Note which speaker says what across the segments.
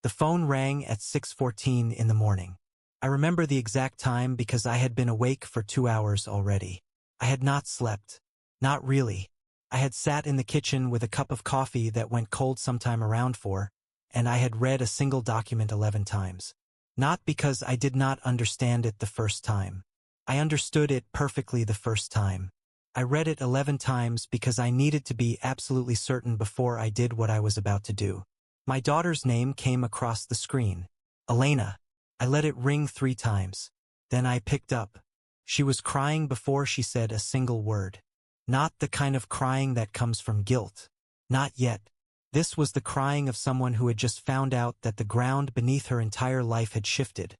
Speaker 1: The phone rang at 6:14 in the morning. I remember the exact time because I had been awake for 2 hours already. I had not slept. Not really. I had sat in the kitchen with a cup of coffee that went cold sometime around 4, and I had read a single document 11 times. Not because I did not understand it the first time. I understood it perfectly the first time. I read it 11 times because I needed to be absolutely certain before I did what I was about to do. My daughter's name came across the screen. Elena. I let it ring 3 times. Then I picked up. She was crying before she said a single word. Not the kind of crying that comes from guilt. Not yet. This was the crying of someone who had just found out that the ground beneath her entire life had shifted,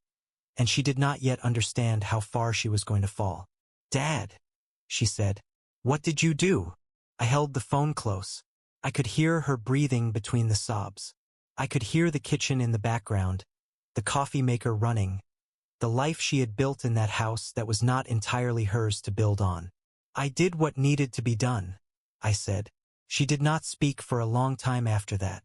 Speaker 1: and she did not yet understand how far she was going to fall. "Dad," she said. "What did you do?" I held the phone close. I could hear her breathing between the sobs. I could hear the kitchen in the background, the coffee maker running, the life she had built in that house that was not entirely hers to build on. "I did what needed to be done," I said. She did not speak for a long time after that,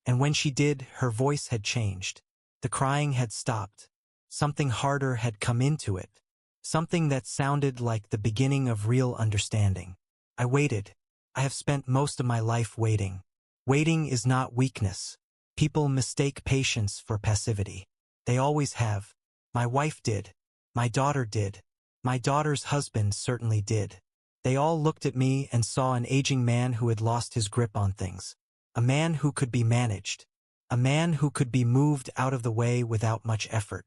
Speaker 1: and when she did, her voice had changed. The crying had stopped. Something harder had come into it, something that sounded like the beginning of real understanding. I waited. I have spent most of my life waiting. Waiting is not weakness. People mistake patience for passivity. They always have. My wife did. My daughter did. My daughter's husband certainly did. They all looked at me and saw an aging man who had lost his grip on things. A man who could be managed. A man who could be moved out of the way without much effort.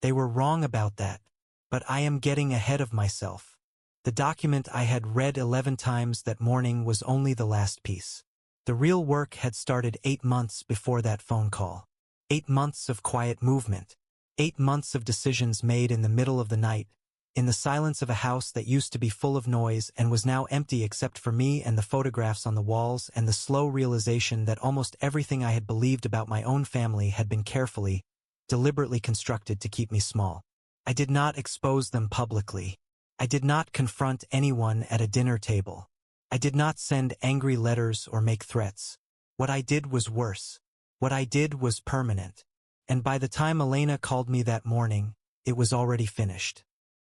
Speaker 1: They were wrong about that. But I am getting ahead of myself. The document I had read 11 times that morning was only the last piece. The real work had started 8 months before that phone call. 8 months of quiet movement. 8 months of decisions made in the middle of the night, in the silence of a house that used to be full of noise and was now empty except for me and the photographs on the walls, and the slow realization that almost everything I had believed about my own family had been carefully, deliberately constructed to keep me small. I did not expose them publicly. I did not confront anyone at a dinner table. I did not send angry letters or make threats. What I did was worse. What I did was permanent. And by the time Elena called me that morning, it was already finished.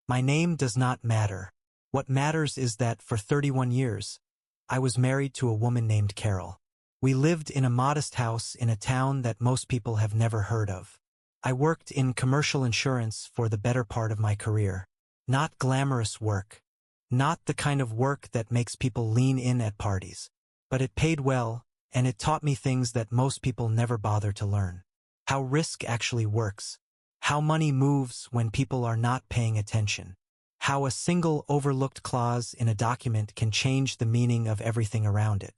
Speaker 1: My name does not matter. What matters is that for 31 years, I was married to a woman named Carol. We lived in a modest house in a town that most people have never heard of. I worked in commercial insurance for the better part of my career. Not glamorous work. Not the kind of work that makes people lean in at parties. But it paid well, and it taught me things that most people never bother to learn. How risk actually works. How money moves when people are not paying attention. How a single overlooked clause in a document can change the meaning of everything around it.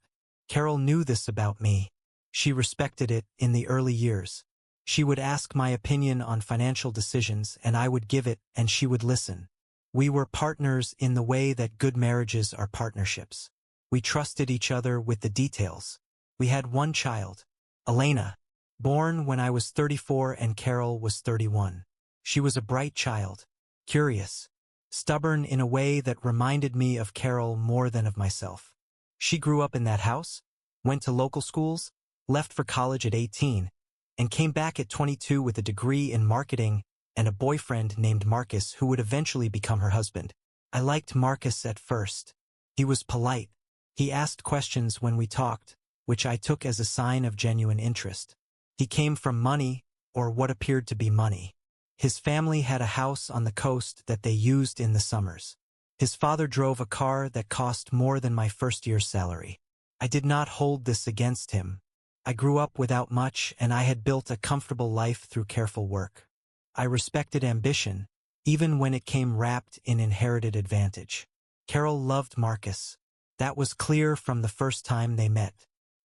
Speaker 1: Carol knew this about me. She respected it in the early years. She would ask my opinion on financial decisions, and I would give it, and she would listen. We were partners in the way that good marriages are partnerships. We trusted each other with the details. We had one child, Elena, born when I was 34 and Carol was 31. She was a bright child, curious, stubborn in a way that reminded me of Carol more than of myself. She grew up in that house, went to local schools, left for college at 18, and came back at 22 with a degree in marketing and a boyfriend named Marcus who would eventually become her husband. I liked Marcus at first. He was polite. He asked questions when we talked, which I took as a sign of genuine interest. He came from money, or what appeared to be money. His family had a house on the coast that they used in the summers. His father drove a car that cost more than my first year's salary. I did not hold this against him. I grew up without much, and I had built a comfortable life through careful work. I respected ambition, even when it came wrapped in inherited advantage. Carol loved Marcus. That was clear from the first time they met.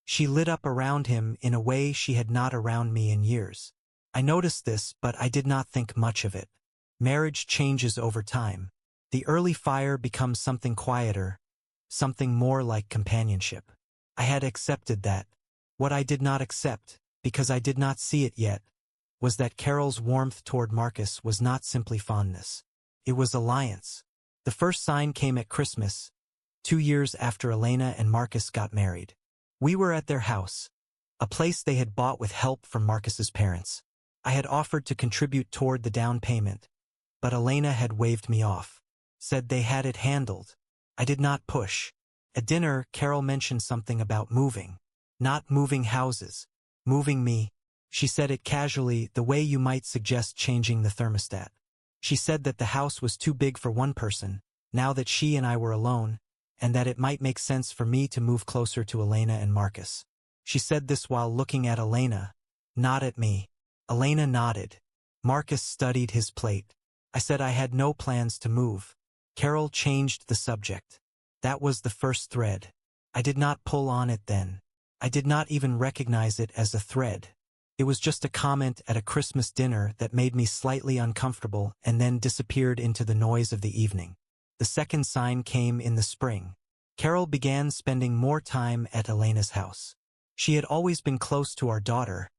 Speaker 1: She lit up around him in a way she had not around me in years. I noticed this, but I did not think much of it. Marriage changes over time. The early fire becomes something quieter, something more like companionship. I had accepted that. What I did not accept, because I did not see it yet, was that Carol's warmth toward Marcus was not simply fondness. It was alliance. The first sign came at Christmas, 2 years after Elena and Marcus got married. We were at their house. a place they had bought with help from Marcus's parents. I had offered to contribute toward the down payment, but Elena had waved me off, said they had it handled. I did not push. At dinner, Carol mentioned something about moving. Not moving houses. Moving me. She said it casually, the way you might suggest changing the thermostat. She said that the house was too big for one person, now that she and I were alone, and that it might make sense for me to move closer to Elena and Marcus. She said this while looking at Elena, not at me. Elena nodded. Marcus studied his plate. I said I had no plans to move. Carol changed the subject. That was the first thread. I did not pull on it then. I did not even recognize it as a thread. It was just a comment at a Christmas dinner that made me slightly uncomfortable and then disappeared into the noise of the evening. The second sign came in the spring. Carol began spending more time at Elena's house. She had always been close to our daughter,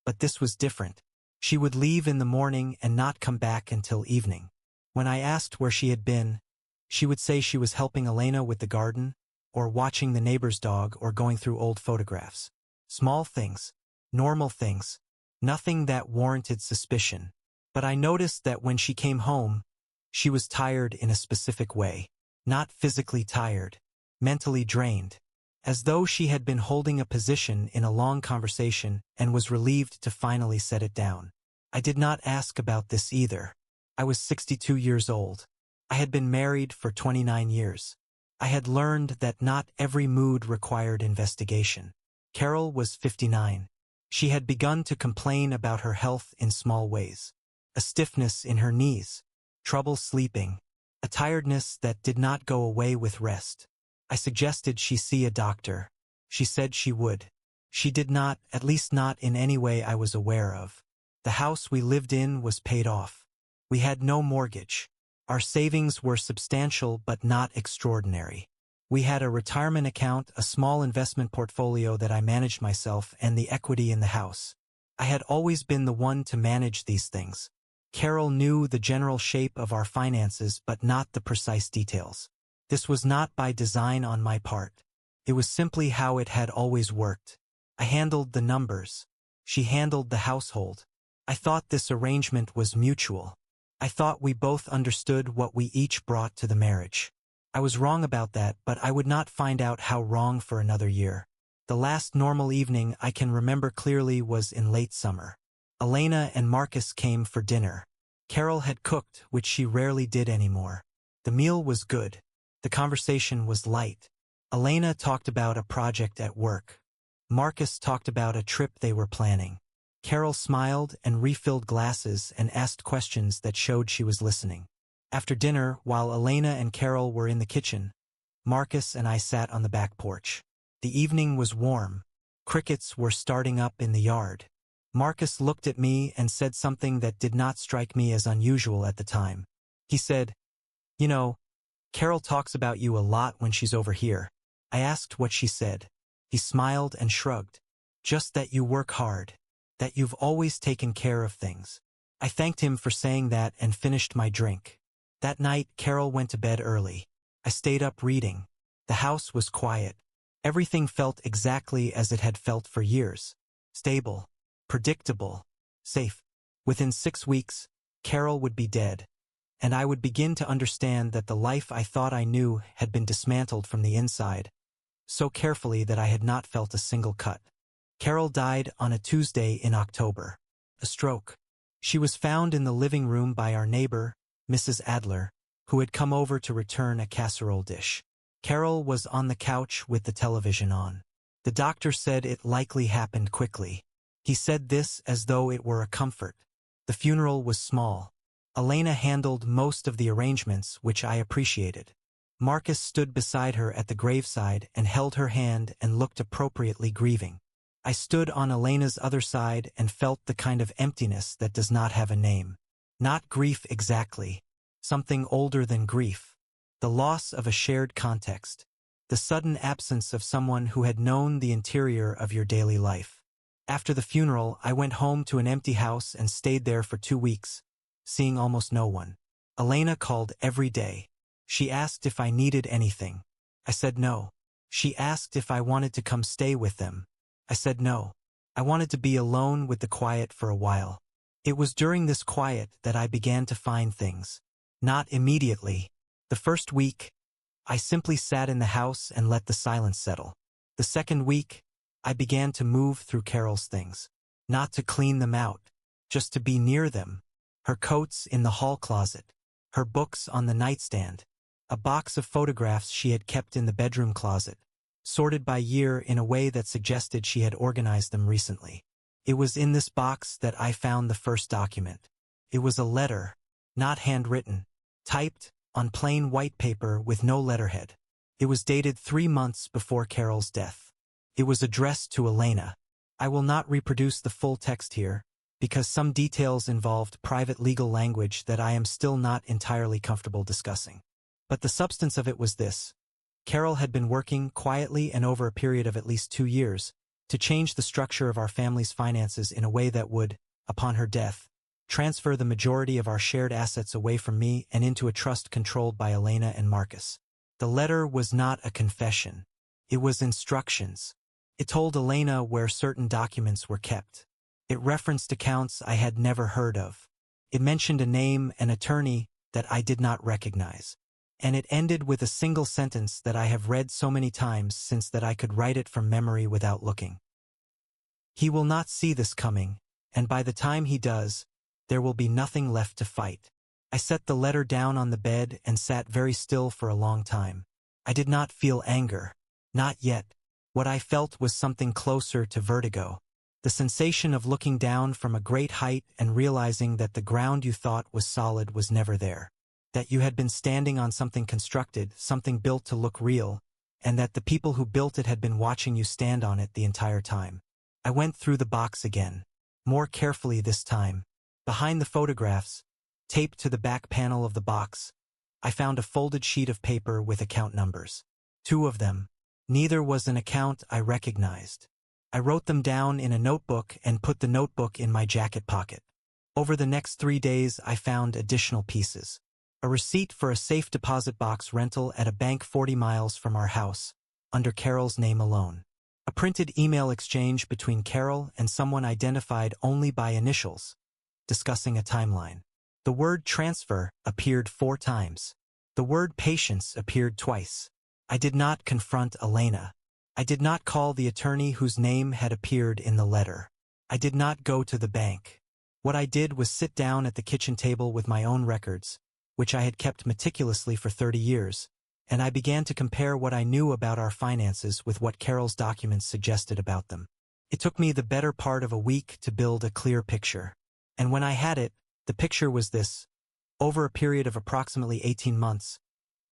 Speaker 1: but this was different. She would leave in the morning and not come back until evening. When I asked where she had been, she would say she was helping Elena with the garden, or watching the neighbor's dog, or going through old photographs. Small things. Normal things. Nothing that warranted suspicion. But I noticed that when she came home, she was tired in a specific way. Not physically tired. Mentally drained. As though she had been holding a position in a long conversation and was relieved to finally set it down. I did not ask about this either. I was 62 years old. I had been married for 29 years. I had learned that not every mood required investigation. Carol was 59. She had begun to complain about her health in small ways. A stiffness in her knees. Trouble sleeping. A tiredness that did not go away with rest. I suggested she see a doctor. She said she would. She did not, at least not in any way I was aware of. The house we lived in was paid off. We had no mortgage. Our savings were substantial but not extraordinary. We had a retirement account, a small investment portfolio that I managed myself, and the equity in the house. I had always been the one to manage these things. Carol knew the general shape of our finances but not the precise details. This was not by design on my part. It was simply how it had always worked. I handled the numbers. She handled the household. I thought this arrangement was mutual. I thought we both understood what we each brought to the marriage. I was wrong about that, but I would not find out how wrong for another year. The last normal evening I can remember clearly was in late summer. Elena and Marcus came for dinner. Carol had cooked, which she rarely did anymore. The meal was good. The conversation was light. Elena talked about a project at work. Marcus talked about a trip they were planning. Carol smiled and refilled glasses and asked questions that showed she was listening. After dinner, while Elena and Carol were in the kitchen, Marcus and I sat on the back porch. The evening was warm. Crickets were starting up in the yard. Marcus looked at me and said something that did not strike me as unusual at the time. He said, "You know, Carol talks about you a lot when she's over here." I asked what she said. He smiled and shrugged. "Just that you work hard. That you've always taken care of things." I thanked him for saying that and finished my drink. That night, Carol went to bed early. I stayed up reading. The house was quiet. Everything felt exactly as it had felt for years. Stable. Predictable. Safe. Within 6 weeks, Carol would be dead. And I would begin to understand that the life I thought I knew had been dismantled from the inside, so carefully that I had not felt a single cut. Carol died on a Tuesday in October. A stroke. She was found in the living room by our neighbor, Mrs. Adler, who had come over to return a casserole dish. Carol was on the couch with the television on. The doctor said it likely happened quickly. He said this as though it were a comfort. The funeral was small. Elena handled most of the arrangements, which I appreciated. Marcus stood beside her at the graveside and held her hand and looked appropriately grieving. I stood on Elena's other side and felt the kind of emptiness that does not have a name. Not grief exactly. Something older than grief. The loss of a shared context. The sudden absence of someone who had known the interior of your daily life. After the funeral, I went home to an empty house and stayed there for 2 weeks, seeing almost no one. Elena called every day. She asked if I needed anything. I said no. She asked if I wanted to come stay with them. I said no. I wanted to be alone with the quiet for a while. It was during this quiet that I began to find things. Not immediately. The first week, I simply sat in the house and let the silence settle. The second week, I began to move through Carol's things. Not to clean them out, just to be near them. Her coats in the hall closet, her books on the nightstand, a box of photographs she had kept in the bedroom closet, sorted by year in a way that suggested she had organized them recently. It was in this box that I found the first document. It was a letter, not handwritten, typed on plain white paper with no letterhead. It was dated 3 months before Carol's death. It was addressed to Elena. I will not reproduce the full text here, because some details involved private legal language that I am still not entirely comfortable discussing. But the substance of it was this. Carol had been working quietly and over a period of at least 2 years to change the structure of our family's finances in a way that would, upon her death, transfer the majority of our shared assets away from me and into a trust controlled by Elena and Marcus. The letter was not a confession. It was instructions. It told Elena where certain documents were kept. It referenced accounts I had never heard of. It mentioned a name, an attorney, that I did not recognize. And it ended with a single sentence that I have read so many times since that I could write it from memory without looking. He will not see this coming, and by the time he does, there will be nothing left to fight. I set the letter down on the bed and sat very still for a long time. I did not feel anger. Not yet. What I felt was something closer to vertigo. The sensation of looking down from a great height and realizing that the ground you thought was solid was never there. That you had been standing on something constructed, something built to look real, and that the people who built it had been watching you stand on it the entire time. I went through the box again, more carefully this time. Behind the photographs, taped to the back panel of the box, I found a folded sheet of paper with account numbers. 2 of them. Neither was an account I recognized. I wrote them down in a notebook and put the notebook in my jacket pocket. Over the next 3 days, I found additional pieces. A receipt for a safe deposit box rental at a bank 40 miles from our house, under Carol's name alone. A printed email exchange between Carol and someone identified only by initials, discussing a timeline. The word transfer appeared 4 times. The word patience appeared twice. I did not confront Elena. I did not call the attorney whose name had appeared in the letter. I did not go to the bank. What I did was sit down at the kitchen table with my own records, which I had kept meticulously for 30 years, and I began to compare what I knew about our finances with what Carol's documents suggested about them. It took me the better part of a week to build a clear picture. And when I had it, the picture was this. Over a period of approximately 18 months,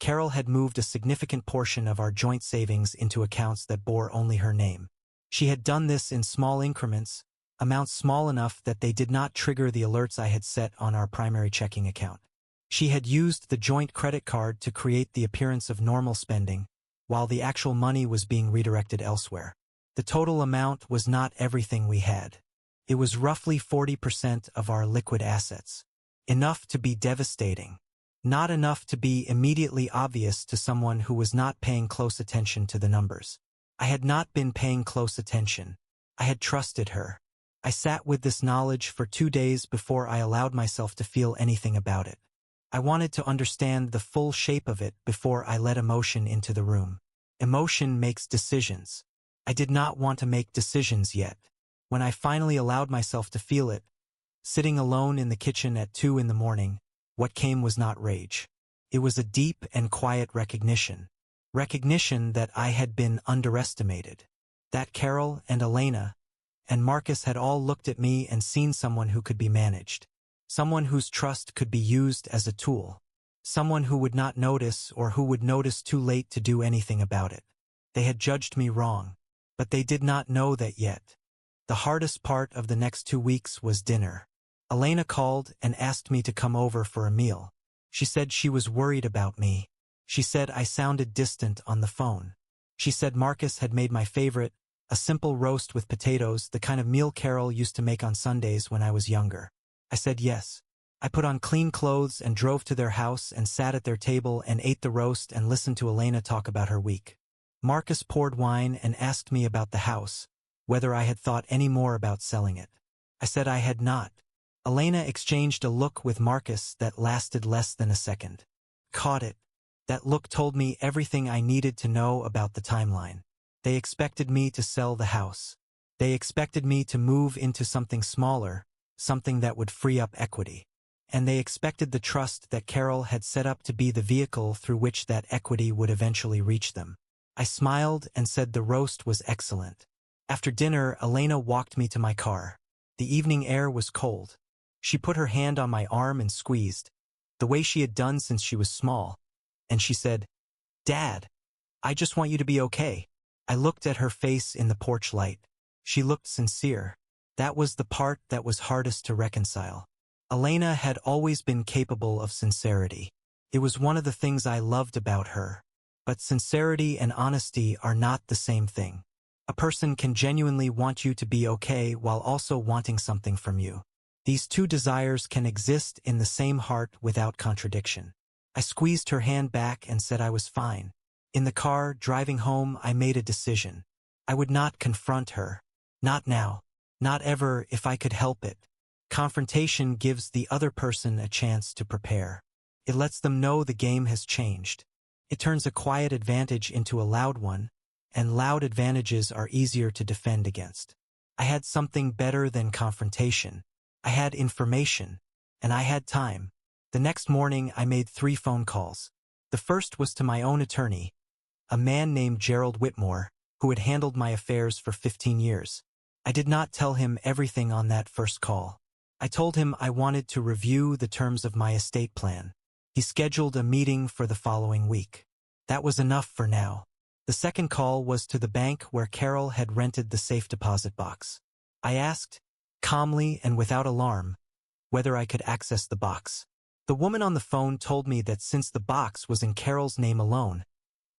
Speaker 1: Carol had moved a significant portion of our joint savings into accounts that bore only her name. She had done this in small increments, amounts small enough that they did not trigger the alerts I had set on our primary checking account. She had used the joint credit card to create the appearance of normal spending, while the actual money was being redirected elsewhere. The total amount was not everything we had. It was roughly 40% of our liquid assets. Enough to be devastating. Not enough to be immediately obvious to someone who was not paying close attention to the numbers. I had not been paying close attention. I had trusted her. I sat with this knowledge for 2 days before I allowed myself to feel anything about it. I wanted to understand the full shape of it before I let emotion into the room. Emotion makes decisions. I did not want to make decisions yet. When I finally allowed myself to feel it, sitting alone in the kitchen at 2 in the morning, what came was not rage. It was a deep and quiet recognition. Recognition that I had been underestimated. That Carol and Elena and Marcus had all looked at me and seen someone who could be managed. Someone whose trust could be used as a tool. Someone who would not notice or who would notice too late to do anything about it. They had judged me wrong, but they did not know that yet. The hardest part of the next 2 weeks was dinner. Elena called and asked me to come over for a meal. She said she was worried about me. She said I sounded distant on the phone. She said Marcus had made my favorite, a simple roast with potatoes, the kind of meal Carol used to make on Sundays when I was younger. I said yes. I put on clean clothes and drove to their house and sat at their table and ate the roast and listened to Elena talk about her week. Marcus poured wine and asked me about the house, whether I had thought any more about selling it. I said I had not. Elena exchanged a look with Marcus that lasted less than a second. Caught it. That look told me everything I needed to know about the timeline. They expected me to sell the house. They expected me to move into something smaller, something that would free up equity. And they expected the trust that Carol had set up to be the vehicle through which that equity would eventually reach them. I smiled and said the roast was excellent. After dinner, Elena walked me to my car. The evening air was cold. She put her hand on my arm and squeezed, the way she had done since she was small, and she said, "Dad, I just want you to be okay." I looked at her face in the porch light. She looked sincere. That was the part that was hardest to reconcile. Elena had always been capable of sincerity. It was one of the things I loved about her. But sincerity and honesty are not the same thing. A person can genuinely want you to be okay while also wanting something from you. These two desires can exist in the same heart without contradiction. I squeezed her hand back and said I was fine. In the car, driving home, I made a decision. I would not confront her. Not now. Not ever if I could help it. Confrontation gives the other person a chance to prepare. It lets them know the game has changed. It turns a quiet advantage into a loud one, and loud advantages are easier to defend against. I had something better than confrontation. I had information, and I had time. The next morning, I made 3 phone calls. The first was to my own attorney, a man named Gerald Whitmore, who had handled my affairs for 15 years. I did not tell him everything on that first call. I told him I wanted to review the terms of my estate plan. He scheduled a meeting for the following week. That was enough for now. The second call was to the bank where Carol had rented the safe deposit box. I asked, calmly and without alarm, whether I could access the box. The woman on the phone told me that since the box was in Carol's name alone,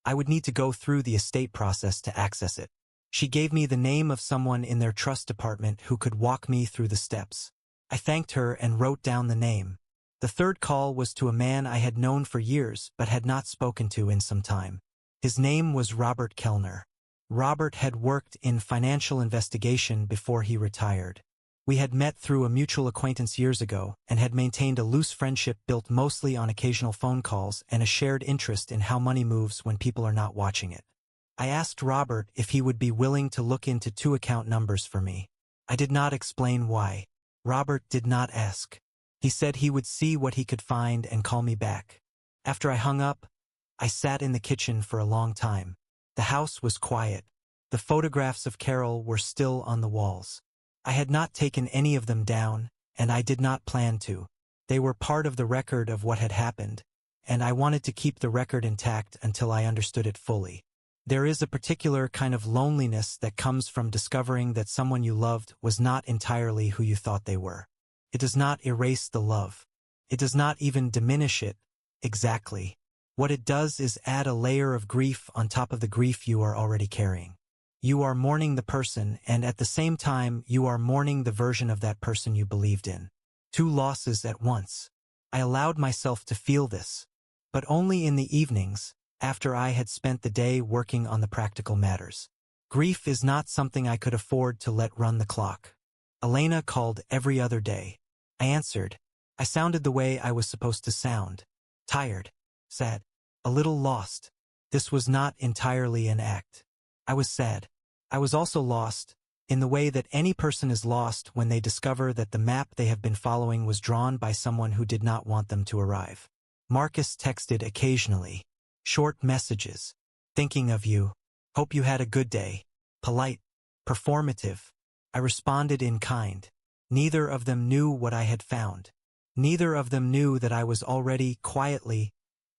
Speaker 1: I would need to go through the estate process to access it. She gave me the name of someone in their trust department who could walk me through the steps. I thanked her and wrote down the name. The third call was to a man I had known for years but had not spoken to in some time. His name was Robert Kellner. Robert had worked in financial investigation before he retired. We had met through a mutual acquaintance years ago and had maintained a loose friendship built mostly on occasional phone calls and a shared interest in how money moves when people are not watching it. I asked Robert if he would be willing to look into 2 account numbers for me. I did not explain why. Robert did not ask. He said he would see what he could find and call me back. After I hung up, I sat in the kitchen for a long time. The house was quiet. The photographs of Carol were still on the walls. I had not taken any of them down, and I did not plan to. They were part of the record of what had happened, and I wanted to keep the record intact until I understood it fully. There is a particular kind of loneliness that comes from discovering that someone you loved was not entirely who you thought they were. It does not erase the love. It does not even diminish it, exactly. What it does is add a layer of grief on top of the grief you are already carrying. You are mourning the person, and at the same time, you are mourning the version of that person you believed in. 2 losses at once. I allowed myself to feel this, but only in the evenings, after I had spent the day working on the practical matters. Grief is not something I could afford to let run the clock. Elena called every other day. I answered. I sounded the way I was supposed to sound. Tired. Sad. A little lost. This was not entirely an act. I was sad. I was also lost, in the way that any person is lost when they discover that the map they have been following was drawn by someone who did not want them to arrive. Marcus texted occasionally. Short messages. Thinking of you. Hope you had a good day. Polite. Performative. I responded in kind. Neither of them knew what I had found. Neither of them knew that I was already, quietly,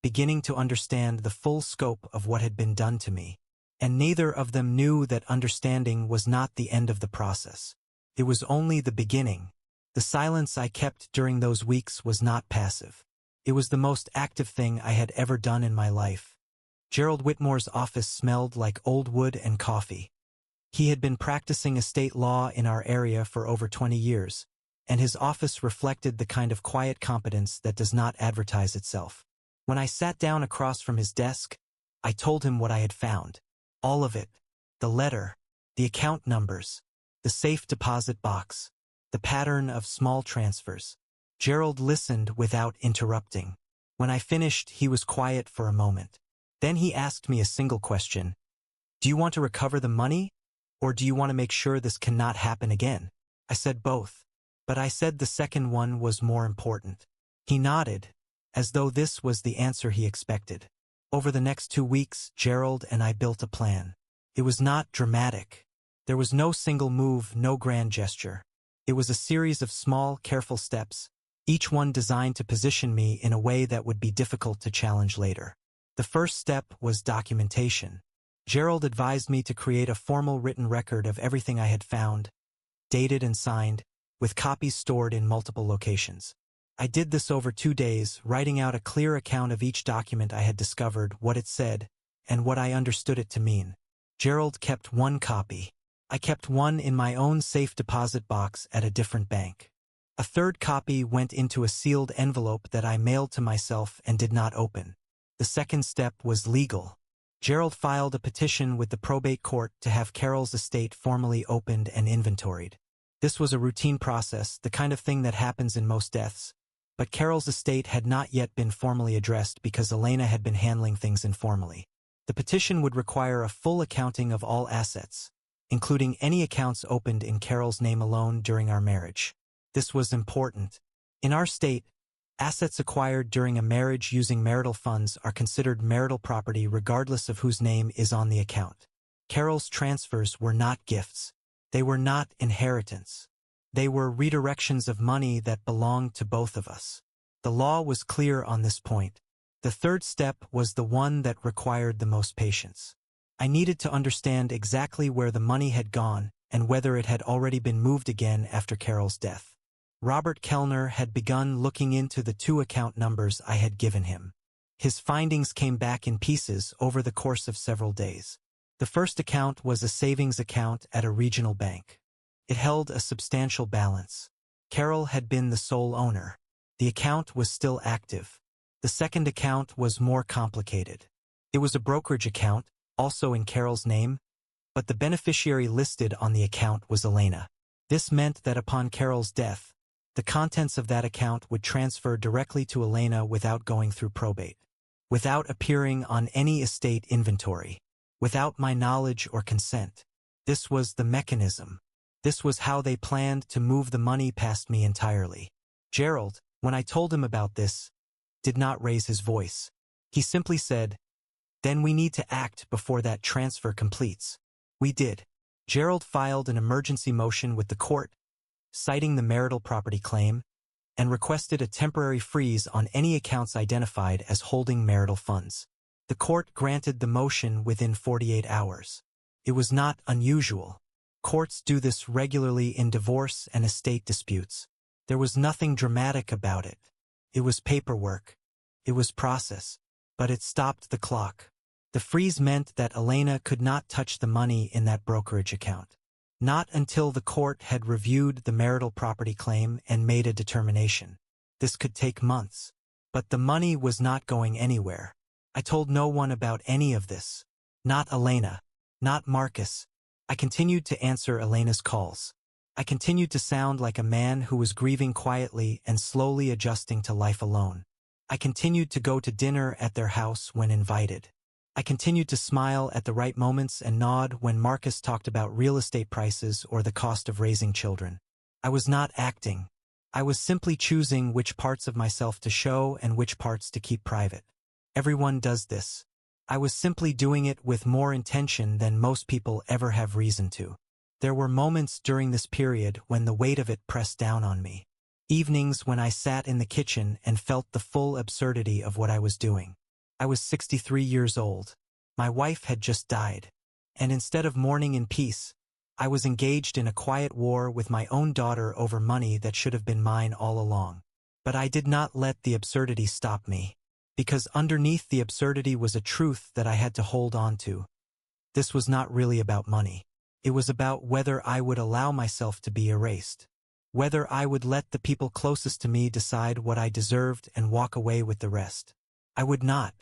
Speaker 1: beginning to understand the full scope of what had been done to me. And neither of them knew that understanding was not the end of the process. It was only the beginning. The silence I kept during those weeks was not passive. It was the most active thing I had ever done in my life. Gerald Whitmore's office smelled like old wood and coffee. He had been practicing estate law in our area for over 20 years, and his office reflected the kind of quiet competence that does not advertise itself. When I sat down across from his desk, I told him what I had found. All of it. The letter. the account numbers, the safe deposit box, the pattern of small transfers. Gerald listened without interrupting. When I finished, he was quiet for a moment. Then he asked me a single question. Do you want to recover the money, or do you want to make sure this cannot happen again? I said both, but I said the second one was more important. He nodded, as though this was the answer he expected. Over the next 2 weeks, Gerald and I built a plan. It was not dramatic. There was no single move, no grand gesture. It was a series of small, careful steps, each one designed to position me in a way that would be difficult to challenge later. The first step was documentation. Gerald advised me to create a formal written record of everything I had found, dated and signed, with copies stored in multiple locations. I did this over 2 days, writing out a clear account of each document I had discovered, what it said, and what I understood it to mean. Gerald kept one copy. I kept one in my own safe deposit box at a different bank. A third copy went into a sealed envelope that I mailed to myself and did not open. The second step was legal. Gerald filed a petition with the probate court to have Carol's estate formally opened and inventoried. This was a routine process, the kind of thing that happens in most deaths. But Carol's estate had not yet been formally addressed because Elena had been handling things informally. The petition would require a full accounting of all assets, including any accounts opened in Carol's name alone during our marriage. This was important. In our state, assets acquired during a marriage using marital funds are considered marital property regardless of whose name is on the account. Carol's transfers were not gifts. They were not inheritance. They were redirections of money that belonged to both of us. The law was clear on this point. The third step was the one that required the most patience. I needed to understand exactly where the money had gone and whether it had already been moved again after Carol's death. Robert Kellner had begun looking into the 2 account numbers I had given him. His findings came back in pieces over the course of several days. The first account was a savings account at a regional bank. It held a substantial balance. Carol had been the sole owner. The account was still active. The second account was more complicated. It was a brokerage account, also in Carol's name, but the beneficiary listed on the account was Elena. This meant that upon Carol's death, the contents of that account would transfer directly to Elena without going through probate, without appearing on any estate inventory, without my knowledge or consent. This was the mechanism. This was how they planned to move the money past me entirely. Gerald, when I told him about this, did not raise his voice. He simply said, "Then we need to act before that transfer completes." We did. Gerald filed an emergency motion with the court, citing the marital property claim, and requested a temporary freeze on any accounts identified as holding marital funds. The court granted the motion within 48 hours. It was not unusual. Courts do this regularly in divorce and estate disputes. There was nothing dramatic about it. It was paperwork. It was process. But it stopped the clock. The freeze meant that Elena could not touch the money in that brokerage account. Not until the court had reviewed the marital property claim and made a determination. This could take months. But the money was not going anywhere. I told no one about any of this. Not Elena. Not Marcus. I continued to answer Elena's calls. I continued to sound like a man who was grieving quietly and slowly adjusting to life alone. I continued to go to dinner at their house when invited. I continued to smile at the right moments and nod when Marcus talked about real estate prices or the cost of raising children. I was not acting. I was simply choosing which parts of myself to show and which parts to keep private. Everyone does this. I was simply doing it with more intention than most people ever have reason to. There were moments during this period when the weight of it pressed down on me. Evenings when I sat in the kitchen and felt the full absurdity of what I was doing. I was 63 years old. My wife had just died. And instead of mourning in peace, I was engaged in a quiet war with my own daughter over money that should have been mine all along. But I did not let the absurdity stop me. Because underneath the absurdity was a truth that I had to hold on to. This was not really about money. It was about whether I would allow myself to be erased. Whether I would let the people closest to me decide what I deserved and walk away with the rest. I would not.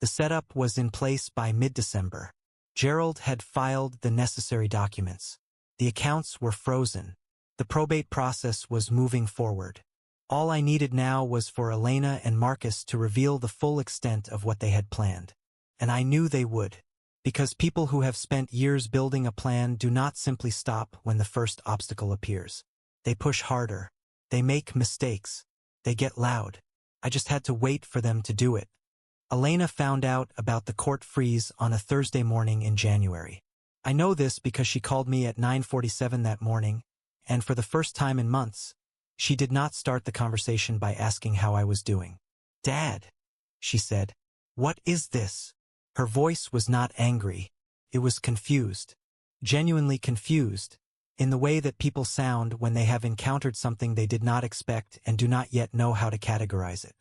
Speaker 1: The setup was in place by mid-December. Gerald had filed the necessary documents. The accounts were frozen. The probate process was moving forward. All I needed now was for Elena and Marcus to reveal the full extent of what they had planned. And I knew they would. Because people who have spent years building a plan do not simply stop when the first obstacle appears. They push harder. They make mistakes. They get loud. I just had to wait for them to do it. Elena found out about the court freeze on a Thursday morning in January. I know this because she called me at 9:47 that morning, and for the first time in months, she did not start the conversation by asking how I was doing. "Dad," she said, "what is this?" Her voice was not angry. It was confused. Genuinely confused, in the way that people sound when they have encountered something they did not expect and do not yet know how to categorize it.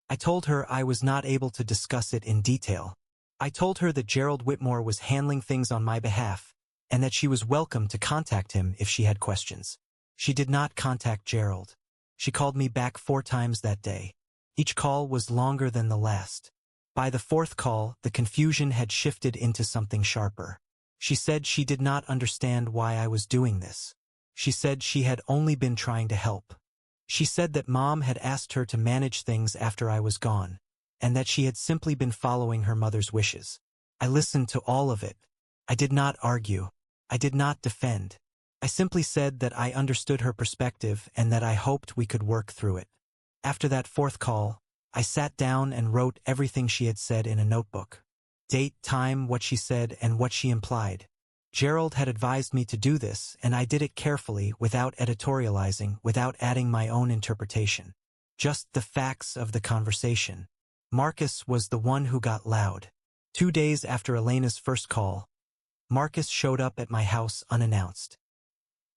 Speaker 1: I told her I was not able to discuss it in detail. I told her that Gerald Whitmore was handling things on my behalf, and that she was welcome to contact him if she had questions. She did not contact Gerald. She called me back 4 times that day. Each call was longer than the last. By the 4th call, the confusion had shifted into something sharper. She said she did not understand why I was doing this. She said she had only been trying to help. She said that Mom had asked her to manage things after I was gone, and that she had simply been following her mother's wishes. I listened to all of it. I did not argue. I did not defend. I simply said that I understood her perspective and that I hoped we could work through it. After that 4th call, I sat down and wrote everything she had said in a notebook. Date, time, what she said, and what she implied. Gerald had advised me to do this, and I did it carefully, without editorializing, without adding my own interpretation. Just the facts of the conversation. Marcus was the one who got loud. 2 days after Elena's first call, Marcus showed up at my house unannounced.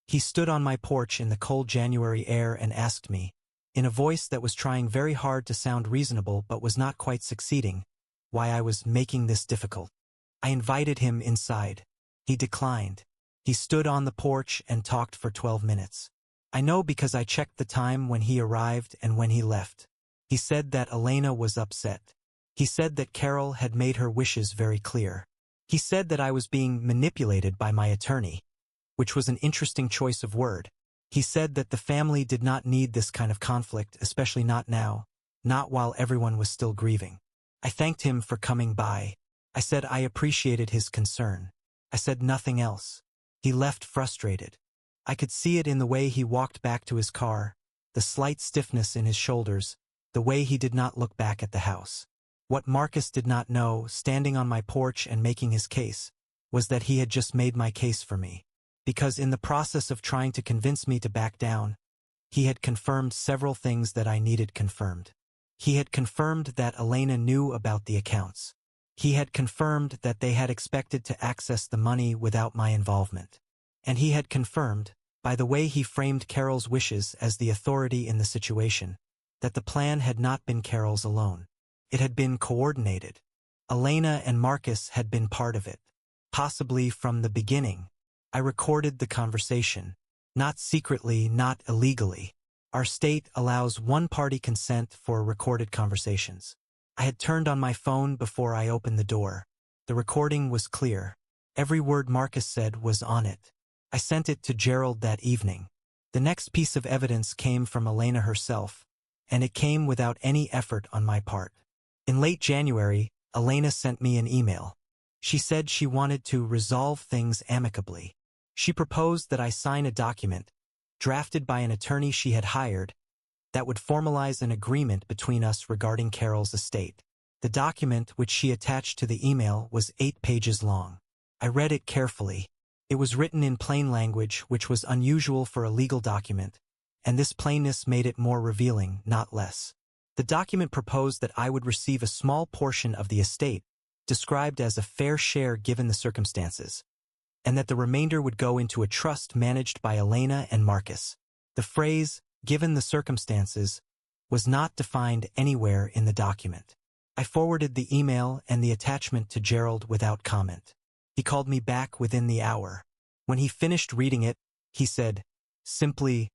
Speaker 1: He stood on my porch in the cold January air and asked me, in a voice that was trying very hard to sound reasonable but was not quite succeeding, why I was making this difficult. I invited him inside. He declined. He stood on the porch and talked for 12 minutes. I know because I checked the time when he arrived and when he left. He said that Elena was upset. He said that Carol had made her wishes very clear. He said that I was being manipulated by my attorney, which was an interesting choice of word. He said that the family did not need this kind of conflict, especially not now, not while everyone was still grieving. I thanked him for coming by. I said I appreciated his concern. I said nothing else. He left frustrated. I could see it in the way he walked back to his car, the slight stiffness in his shoulders, the way he did not look back at the house. What Marcus did not know, standing on my porch and making his case, was that he had just made my case for me. Because in the process of trying to convince me to back down, he had confirmed several things that I needed confirmed. He had confirmed that Elena knew about the accounts. He had confirmed that they had expected to access the money without my involvement. And he had confirmed, by the way he framed Carol's wishes as the authority in the situation, that the plan had not been Carol's alone. It had been coordinated. Elena and Marcus had been part of it. Possibly from the beginning. I recorded the conversation. Not secretly, not illegally. Our state allows one-party consent for recorded conversations. I had turned on my phone before I opened the door. The recording was clear. Every word Marcus said was on it. I sent it to Gerald that evening. The next piece of evidence came from Elena herself, and it came without any effort on my part. In late January, Elena sent me an email. She said she wanted to resolve things amicably. She proposed that I sign a document, drafted by an attorney she had hired, that would formalize an agreement between us regarding Carol's estate. The document, which she attached to the email, was 8 pages long. I read it carefully. It was written in plain language, which was unusual for a legal document, and this plainness made it more revealing, not less. The document proposed that I would receive a small portion of the estate, described as a fair share given the circumstances, and that the remainder would go into a trust managed by Elena and Marcus. The phrase, "given the circumstances," was not defined anywhere in the document. I forwarded the email and the attachment to Gerald without comment. He called me back within the hour. When he finished reading it, he said, simply,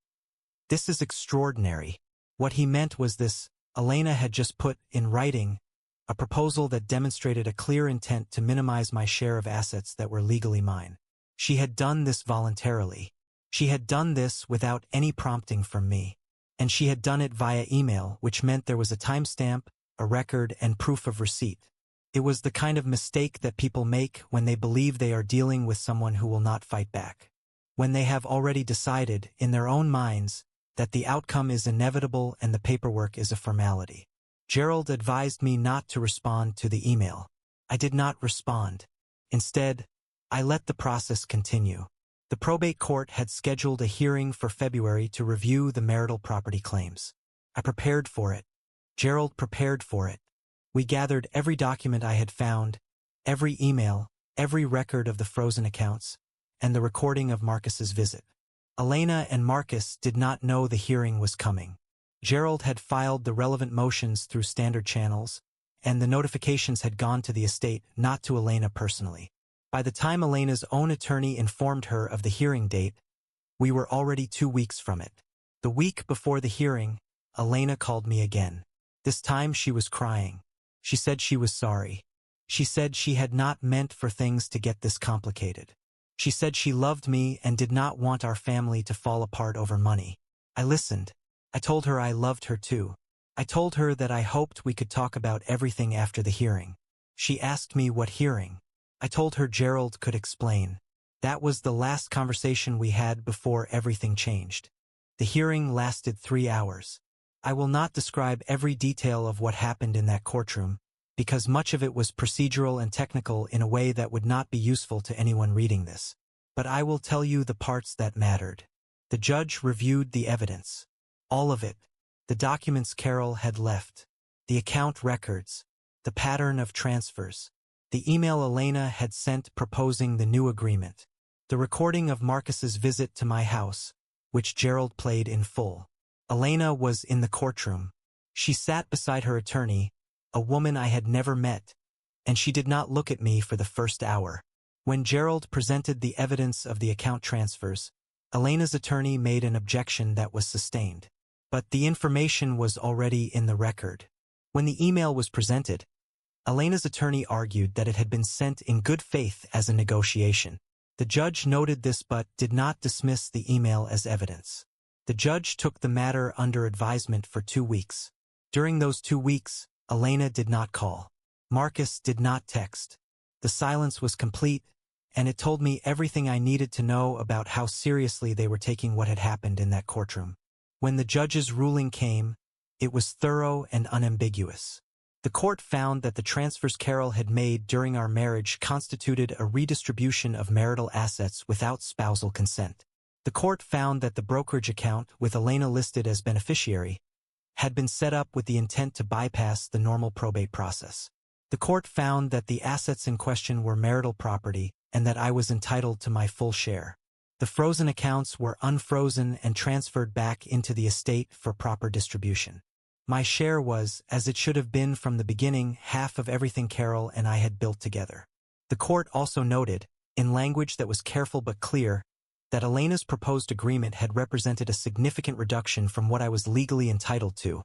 Speaker 1: "This is extraordinary." What he meant was this: Elena had just put in writing a proposal that demonstrated a clear intent to minimize my share of assets that were legally mine. She had done this voluntarily. She had done this without any prompting from me. And she had done it via email, which meant there was a timestamp, a record, and proof of receipt. It was the kind of mistake that people make when they believe they are dealing with someone who will not fight back. When they have already decided, in their own minds, that the outcome is inevitable and the paperwork is a formality. Gerald advised me not to respond to the email. I did not respond. Instead, I let the process continue. The probate court had scheduled a hearing for February to review the marital property claims. I prepared for it. Gerald prepared for it. We gathered every document I had found, every email, every record of the frozen accounts, and the recording of Marcus's visit. Elena and Marcus did not know the hearing was coming. Gerald had filed the relevant motions through standard channels, and the notifications had gone to the estate, not to Elena personally. By the time Elena's own attorney informed her of the hearing date, we were already 2 weeks from it. The week before the hearing, Elena called me again. This time she was crying. She said she was sorry. She said she had not meant for things to get this complicated. She said she loved me and did not want our family to fall apart over money. I listened. I told her I loved her too. I told her that I hoped we could talk about everything after the hearing. She asked me what hearing. I told her Gerald could explain. That was the last conversation we had before everything changed. The hearing lasted 3 hours. I will not describe every detail of what happened in that courtroom, because much of it was procedural and technical in a way that would not be useful to anyone reading this. But I will tell you the parts that mattered. The judge reviewed the evidence. All of it. The documents Carol had left. The account records. The pattern of transfers. The email Elena had sent proposing the new agreement. The recording of Marcus's visit to my house, which Gerald played in full. Elena was in the courtroom. She sat beside her attorney, a woman I had never met, and she did not look at me for the first hour. When Gerald presented the evidence of the account transfers, Elena's attorney made an objection that was sustained. But the information was already in the record. When the email was presented, Elena's attorney argued that it had been sent in good faith as a negotiation. The judge noted this but did not dismiss the email as evidence. The judge took the matter under advisement for 2 weeks. During those 2 weeks, Elena did not call. Marcus did not text. The silence was complete, and it told me everything I needed to know about how seriously they were taking what had happened in that courtroom. When the judge's ruling came, it was thorough and unambiguous. The court found that the transfers Carol had made during our marriage constituted a redistribution of marital assets without spousal consent. The court found that the brokerage account, with Elena listed as beneficiary, had been set up with the intent to bypass the normal probate process. The court found that the assets in question were marital property and that I was entitled to my full share. The frozen accounts were unfrozen and transferred back into the estate for proper distribution. My share was, as it should have been from the beginning, half of everything Carol and I had built together. The court also noted, in language that was careful but clear, that Elena's proposed agreement had represented a significant reduction from what I was legally entitled to,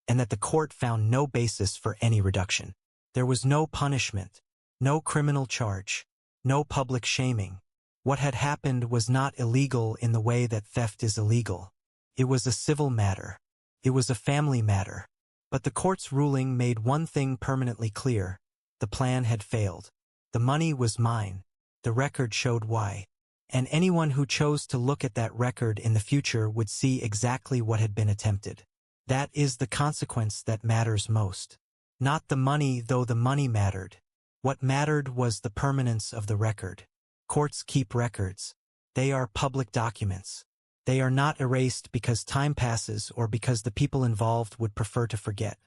Speaker 1: and that the court found no basis for any reduction. There was no punishment, no criminal charge, no public shaming. What had happened was not illegal in the way that theft is illegal. It was a civil matter. It was a family matter. But the court's ruling made one thing permanently clear. The plan had failed. The money was mine. The record showed why. And anyone who chose to look at that record in the future would see exactly what had been attempted. That is the consequence that matters most. Not the money, though the money mattered. What mattered was the permanence of the record. Courts keep records. They are public documents. They are not erased because time passes or because the people involved would prefer to forget.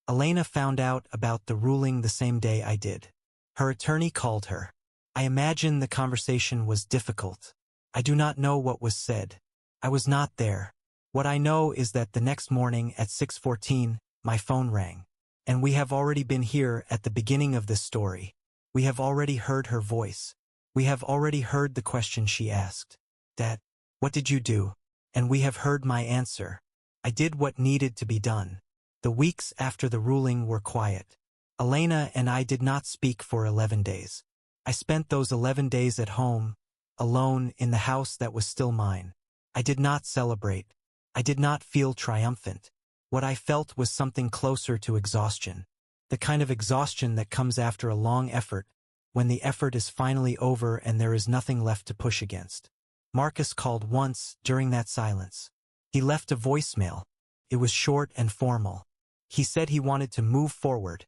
Speaker 1: Elena found out about the ruling the same day I did. Her attorney called her. I imagine the conversation was difficult. I do not know what was said. I was not there. What I know is that the next morning at 6:14, my phone rang. And we have already been here at the beginning of this story. We have already heard her voice. We have already heard the question she asked. Dad, what did you do? And we have heard my answer. I did what needed to be done. The weeks after the ruling were quiet. Elena and I did not speak for 11 days. I spent those 11 days at home, alone in the house that was still mine. I did not celebrate. I did not feel triumphant. What I felt was something closer to exhaustion. The kind of exhaustion that comes after a long effort, when the effort is finally over and there is nothing left to push against. Marcus called once during that silence. He left a voicemail. It was short and formal. He said he wanted to move forward,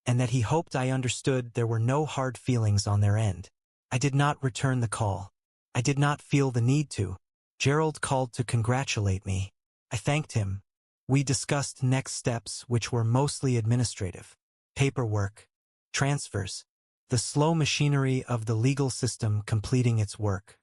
Speaker 1: and that he hoped I understood there were no hard feelings on their end. I did not return the call. I did not feel the need to. Gerald called to congratulate me. I thanked him. We discussed next steps, which were mostly administrative. Paperwork, transfers, the slow machinery of the legal system completing its work.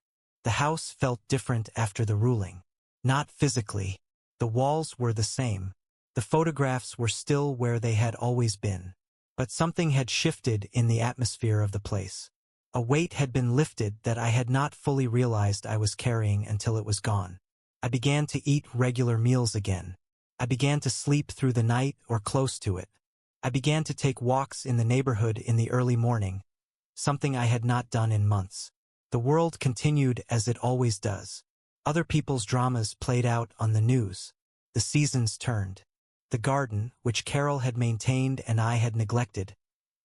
Speaker 1: The house felt different after the ruling. Not physically. The walls were the same. The photographs were still where they had always been. But something had shifted in the atmosphere of the place. A weight had been lifted that I had not fully realized I was carrying until it was gone. I began to eat regular meals again. I began to sleep through the night or close to it. I began to take walks in the neighborhood in the early morning, something I had not done in months. The world continued as it always does. Other people's dramas played out on the news. The seasons turned. The garden, which Carol had maintained and I had neglected,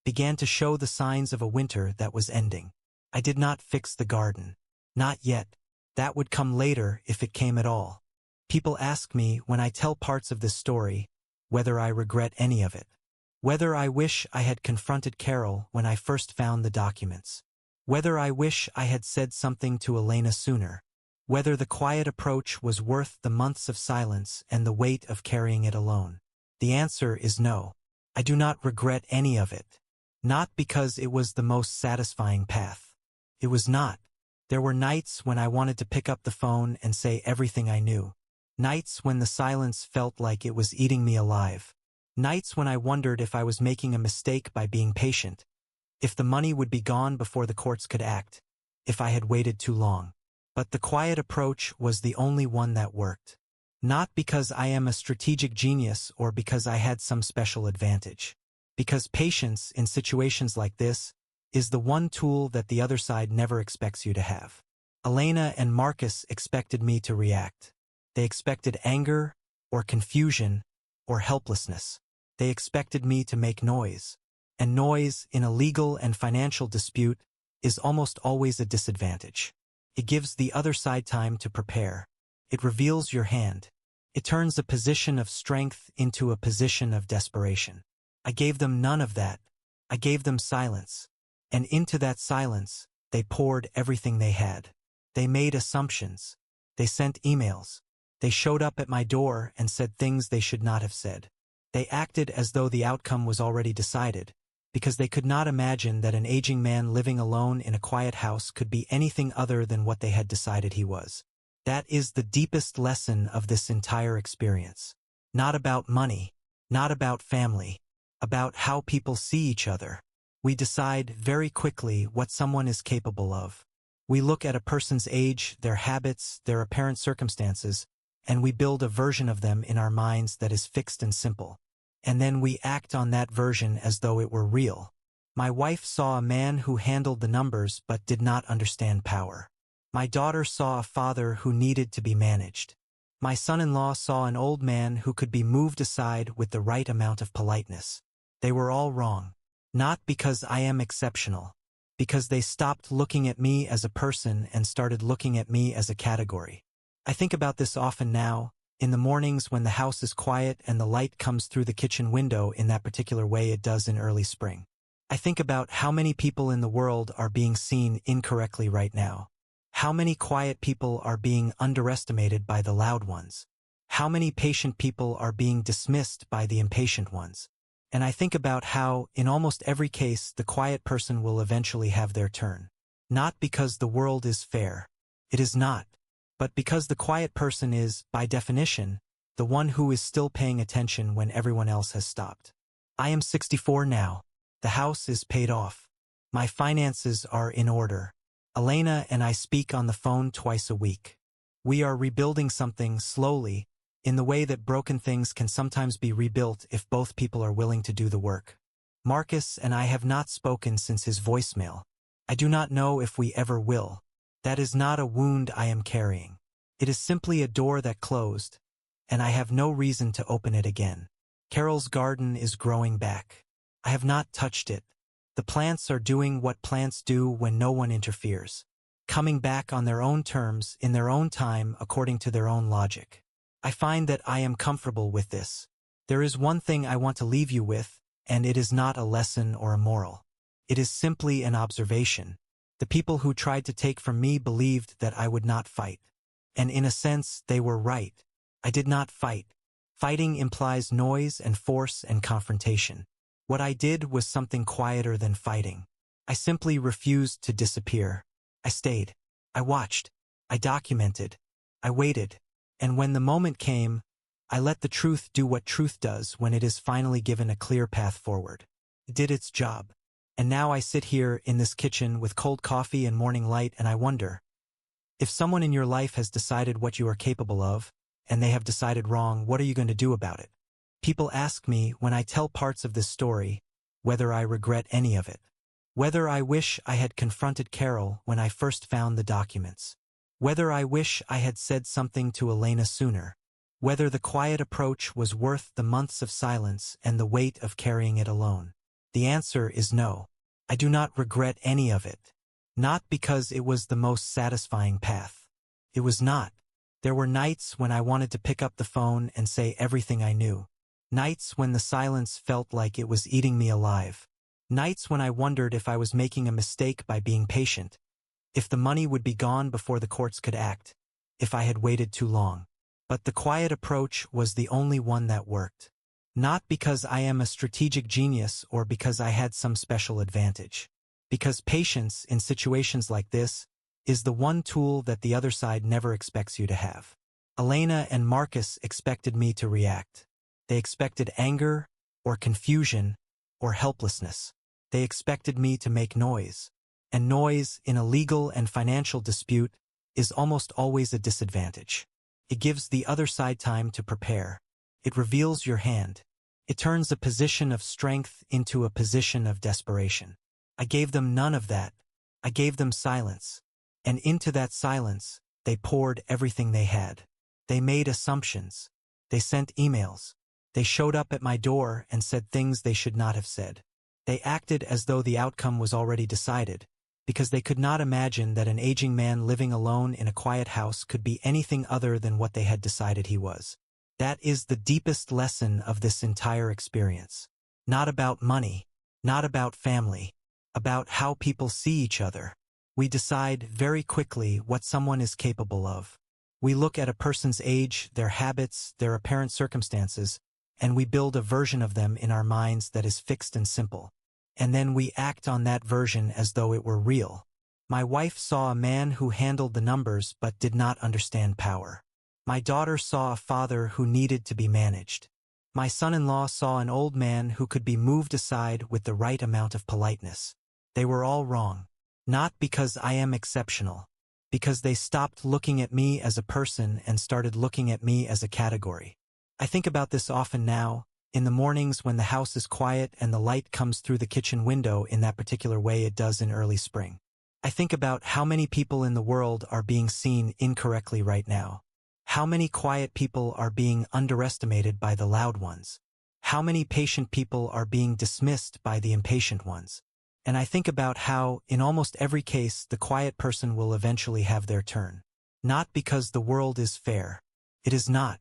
Speaker 1: began to show the signs of a winter that was ending. I did not fix the garden. Not yet. That would come later if it came at all. People ask me when I tell parts of this story whether I regret any of it. Whether I wish I had confronted Carol when I first found the documents. Whether I wish I had said something to Elena sooner. Whether the quiet approach was worth the months of silence and the weight of carrying it alone. The answer is no. I do not regret any of it. Not because it was the most satisfying path. It was not. There were nights when I wanted to pick up the phone and say everything I knew. Nights when the silence felt like it was eating me alive. Nights when I wondered if I was making a mistake by being patient. If the money would be gone before the courts could act. If I had waited too long. But the quiet approach was the only one that worked. Not because I am a strategic genius or because I had some special advantage. Because patience in situations like this is the one tool that the other side never expects you to have. Elena and Marcus expected me to react. They expected anger, or confusion, or helplessness. They expected me to make noise. And noise in a legal and financial dispute is almost always a disadvantage. It gives the other side time to prepare. It reveals your hand. It turns a position of strength into a position of desperation. I gave them none of that. I gave them silence. And into that silence, they poured everything they had. They made assumptions. They sent emails. They showed up at my door and said things they should not have said. They acted as though the outcome was already decided, because they could not imagine that an aging man living alone in a quiet house could be anything other than what they had decided he was. That is the deepest lesson of this entire experience. Not about money, not about family, about how people see each other. We decide very quickly what someone is capable of. We look at a person's age, their habits, their apparent circumstances, and we build a version of them in our minds that is fixed and simple. And then we act on that version as though it were real. My wife saw a man who handled the numbers but did not understand power. My daughter saw a father who needed to be managed. My son-in-law saw an old man who could be moved aside with the right amount of politeness. They were all wrong. Not because I am exceptional. Because they stopped looking at me as a person and started looking at me as a category. I think about this often now, in the mornings when the house is quiet and the light comes through the kitchen window in that particular way it does in early spring. I think about how many people in the world are being seen incorrectly right now. How many quiet people are being underestimated by the loud ones. How many patient people are being dismissed by the impatient ones. And I think about how, in almost every case, the quiet person will eventually have their turn. Not because the world is fair. It is not. But because the quiet person is, by definition, the one who is still paying attention when everyone else has stopped. I am 64 now. The house is paid off. My finances are in order. Elena and I speak on the phone twice a week. We are rebuilding something slowly, in the way that broken things can sometimes be rebuilt if both people are willing to do the work. Marcus and I have not spoken since his voicemail. I do not know if we ever will. That is not a wound I am carrying. It is simply a door that closed, and I have no reason to open it again. Carol's garden is growing back. I have not touched it. The plants are doing what plants do when no one interferes, coming back on their own terms, in their own time, according to their own logic. I find that I am comfortable with this. There is one thing I want to leave you with, and it is not a lesson or a moral. It is simply an observation. The people who tried to take from me believed that I would not fight. And in a sense, they were right. I did not fight. Fighting implies noise and force and confrontation. What I did was something quieter than fighting. I simply refused to disappear. I stayed. I watched. I documented. I waited. And when the moment came, I let the truth do what truth does when it is finally given a clear path forward. It did its job. And now I sit here in this kitchen with cold coffee and morning light, and I wonder, if someone in your life has decided what you are capable of, and they have decided wrong, what are you going to do about it? People ask me when I tell parts of this story whether I regret any of it. Whether I wish I had confronted Carol when I first found the documents. Whether I wish I had said something to Elena sooner. Whether the quiet approach was worth the months of silence and the weight of carrying it alone. The answer is no. I do not regret any of it. Not because it was the most satisfying path. It was not. There were nights when I wanted to pick up the phone and say everything I knew. Nights when the silence felt like it was eating me alive. Nights when I wondered if I was making a mistake by being patient. If the money would be gone before the courts could act. If I had waited too long. But the quiet approach was the only one that worked. Not because I am a strategic genius or because I had some special advantage. Because patience in situations like this is the one tool that the other side never expects you to have. Elena and Marcus expected me to react. They expected anger, or confusion, or helplessness. They expected me to make noise. And noise in a legal and financial dispute is almost always a disadvantage. It gives the other side time to prepare. It reveals your hand. It turns a position of strength into a position of desperation. I gave them none of that. I gave them silence. And into that silence, they poured everything they had. They made assumptions. They sent emails. They showed up at my door and said things they should not have said. They acted as though the outcome was already decided, because they could not imagine that an aging man living alone in a quiet house could be anything other than what they had decided he was. That is the deepest lesson of this entire experience. Not about money, not about family, about how people see each other. We decide very quickly what someone is capable of. We look at a person's age, their habits, their apparent circumstances, and we build a version of them in our minds that is fixed and simple. And then we act on that version as though it were real. My wife saw a man who handled the numbers but did not understand power. My daughter saw a father who needed to be managed. My son-in-law saw an old man who could be moved aside with the right amount of politeness. They were all wrong. Not because I am exceptional. Because they stopped looking at me as a person and started looking at me as a category. I think about this often now, in the mornings when the house is quiet and the light comes through the kitchen window in that particular way it does in early spring. I think about how many people in the world are being seen incorrectly right now. How many quiet people are being underestimated by the loud ones. How many patient people are being dismissed by the impatient ones. And I think about how, in almost every case, the quiet person will eventually have their turn. Not because the world is fair. It is not.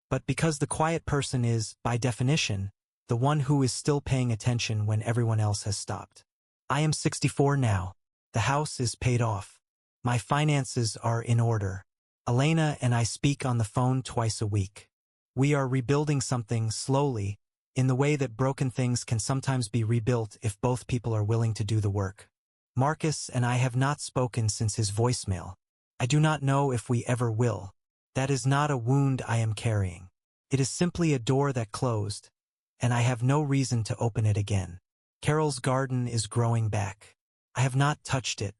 Speaker 1: But because the quiet person is, by definition, the one who is still paying attention when everyone else has stopped. I am 64 now. The house is paid off. My finances are in order. Elena and I speak on the phone twice a week. We are rebuilding something slowly, in the way that broken things can sometimes be rebuilt if both people are willing to do the work. Marcus and I have not spoken since his voicemail. I do not know if we ever will. That is not a wound I am carrying. It is simply a door that closed, and I have no reason to open it again. Carol's garden is growing back. I have not touched it.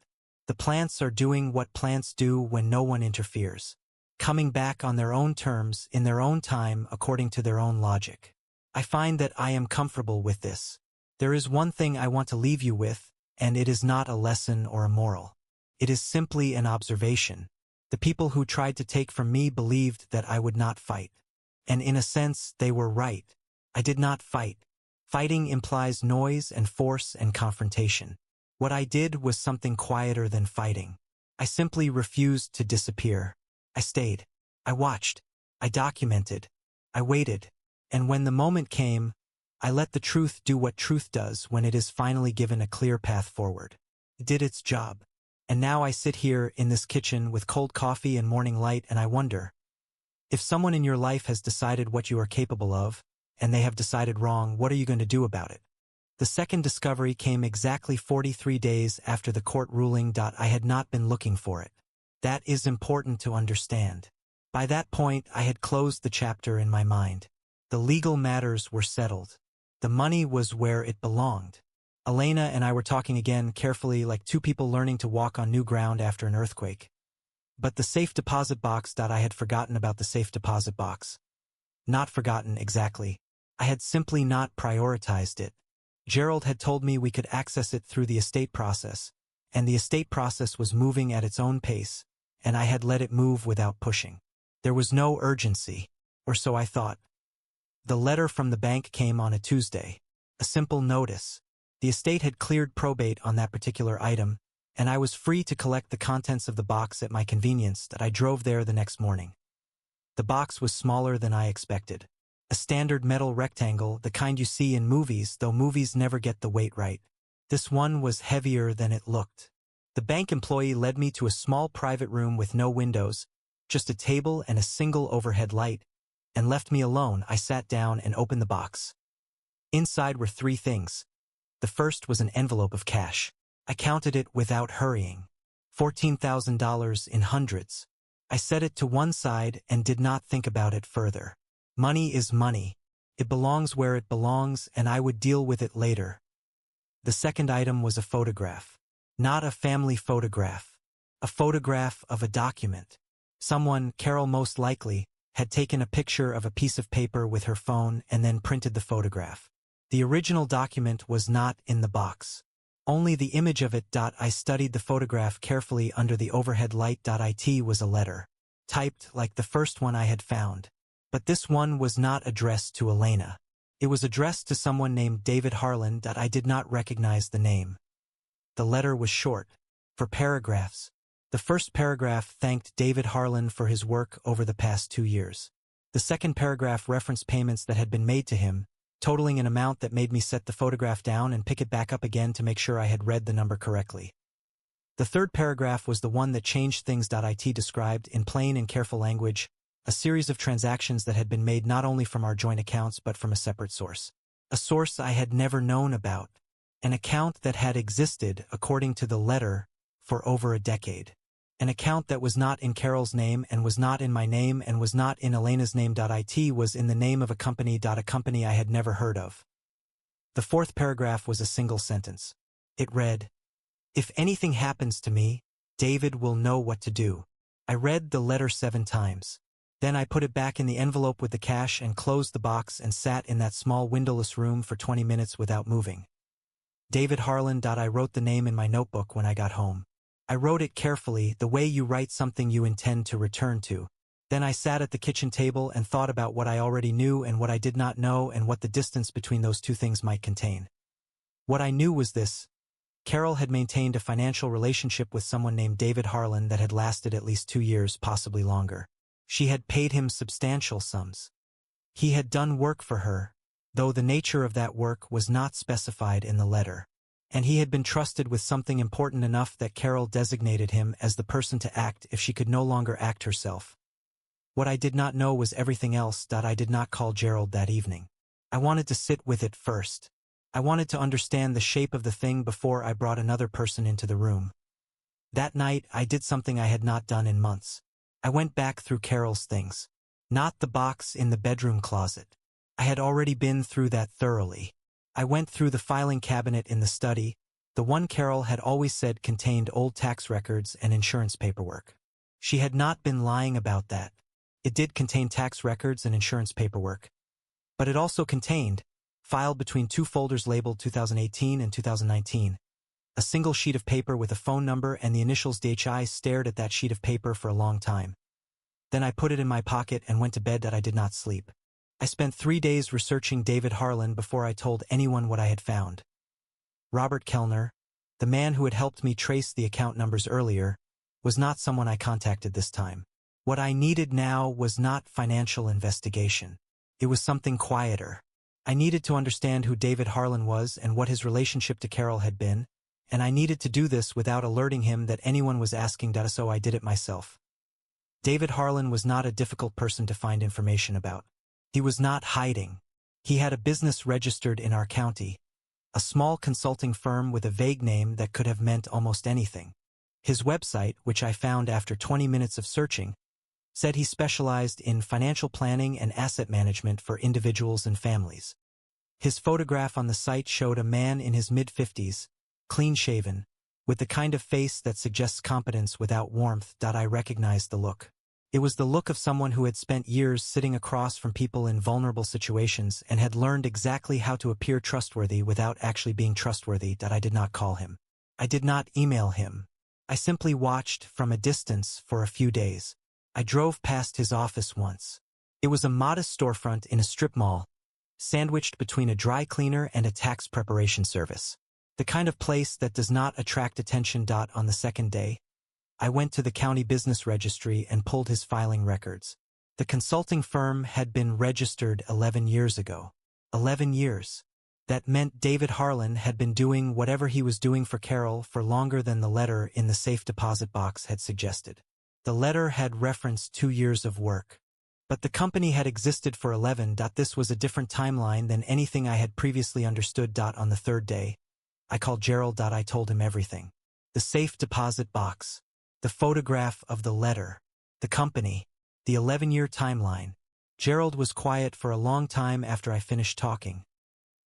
Speaker 1: The plants are doing what plants do when no one interferes, coming back on their own terms, in their own time, according to their own logic. I find that I am comfortable with this. There is one thing I want to leave you with, and it is not a lesson or a moral. It is simply an observation. The people who tried to take from me believed that I would not fight. And in a sense, they were right. I did not fight. Fighting implies noise and force and confrontation. What I did was something quieter than fighting. I simply refused to disappear. I stayed. I watched. I documented. I waited. And when the moment came, I let the truth do what truth does when it is finally given a clear path forward. It did its job. And now I sit here in this kitchen with cold coffee and morning light, and I wonder, if someone in your life has decided what you are capable of, and they have decided wrong, what are you going to do about it? The second discovery came exactly 43 days after the court ruling. I had not been looking for it. That is important to understand. By that point, I had closed the chapter in my mind. The legal matters were settled. The money was where it belonged. Elena and I were talking again carefully, like two people learning to walk on new ground after an earthquake. But the safe deposit box. I had forgotten about the safe deposit box. Not forgotten exactly. I had simply not prioritized it. Gerald had told me we could access it through the estate process, and the estate process was moving at its own pace, and I had let it move without pushing. There was no urgency, or so I thought. The letter from the bank came on a Tuesday. A simple notice. The estate had cleared probate on that particular item, and I was free to collect the contents of the box at my convenience. I drove there the next morning. The box was smaller than I expected. A standard metal rectangle, the kind you see in movies, though movies never get the weight right. This one was heavier than it looked. The bank employee led me to a small private room with no windows, just a table and a single overhead light, and left me alone. I sat down and opened the box. Inside were three things. The first was an envelope of cash. I counted it without hurrying. $14,000 in hundreds. I set it to one side and did not think about it further. Money is money. It belongs where it belongs, and I would deal with it later. The second item was a photograph. Not a family photograph. A photograph of a document. Someone, Carol most likely, had taken a picture of a piece of paper with her phone and then printed the photograph. The original document was not in the box. Only the image of it. I studied the photograph carefully under the overhead light. It was a letter. Typed like the first one I had found. But this one was not addressed to Elena. It was addressed to someone named David Harlan. I did not recognize the name. The letter was short. For paragraphs. The first paragraph thanked David Harlan for his work over the past 2 years. The second paragraph referenced payments that had been made to him, totaling an amount that made me set the photograph down and pick it back up again to make sure I had read the number correctly. The third paragraph was the one that changed things. It described, in plain and careful language, a series of transactions that had been made not only from our joint accounts but from a separate source. A source I had never known about. An account that had existed, according to the letter, for over a decade. An account that was not in Carol's name and was not in my name and was not in Elena's name. It was in the name of a company. A company I had never heard of. The fourth paragraph was a single sentence. It read, "If anything happens to me, David will know what to do." I read the letter 7 times. Then I put it back in the envelope with the cash and closed the box and sat in that small windowless room for 20 minutes without moving. David Harlan. I wrote the name in my notebook when I got home. I wrote it carefully, the way you write something you intend to return to. Then I sat at the kitchen table and thought about what I already knew and what I did not know and what the distance between those two things might contain. What I knew was this. Carol had maintained a financial relationship with someone named David Harlan that had lasted at least 2 years, possibly longer. She had paid him substantial sums. He had done work for her, though the nature of that work was not specified in the letter. And he had been trusted with something important enough that Carol designated him as the person to act if she could no longer act herself. What I did not know was everything else. I did not call Gerald that evening. I wanted to sit with it first. I wanted to understand the shape of the thing before I brought another person into the room. That night, I did something I had not done in months. I went back through Carol's things. Not the box in the bedroom closet. I had already been through that thoroughly. I went through the filing cabinet in the study, the one Carol had always said contained old tax records and insurance paperwork. She had not been lying about that. It did contain tax records and insurance paperwork. But it also contained filed between two folders labeled 2018 and 2019. A single sheet of paper with a phone number and the initials DHI stared at that sheet of paper for a long time. Then I put it in my pocket and went to bed that I did not sleep. I spent 3 days researching David Harlan before I told anyone what I had found. Robert Kellner, the man who had helped me trace the account numbers earlier, was not someone I contacted this time. What I needed now was not financial investigation. It was something quieter. I needed to understand who David Harlan was and what his relationship to Carol had been, and I needed to do this without alerting him that anyone was asking, so I did it myself. David Harlan was not a difficult person to find information about. He was not hiding. He had a business registered in our county, a small consulting firm with a vague name that could have meant almost anything. His website, which I found after 20 minutes of searching, said he specialized in financial planning and asset management for individuals and families. His photograph on the site showed a man in his mid-50s, clean-shaven, with the kind of face that suggests competence without warmth. I recognized the look. It was the look of someone who had spent years sitting across from people in vulnerable situations and had learned exactly how to appear trustworthy without actually being trustworthy. I did not call him. I did not email him. I simply watched from a distance for a few days. I drove past his office once. It was a modest storefront in a strip mall, sandwiched between a dry cleaner and a tax preparation service. The kind of place that does not attract attention. On the second day, I went to the county business registry and pulled his filing records. The consulting firm had been registered 11 years ago. 11 years. That meant David Harlan had been doing whatever he was doing for Carol for longer than the letter in the safe deposit box had suggested. The letter had referenced 2 years of work. But the company had existed for 11. This was a different timeline than anything I had previously understood. On the third day, I called Gerald. I told him everything. The safe deposit box, the photograph of the letter, the company, the 11-year timeline. Gerald was quiet for a long time after I finished talking.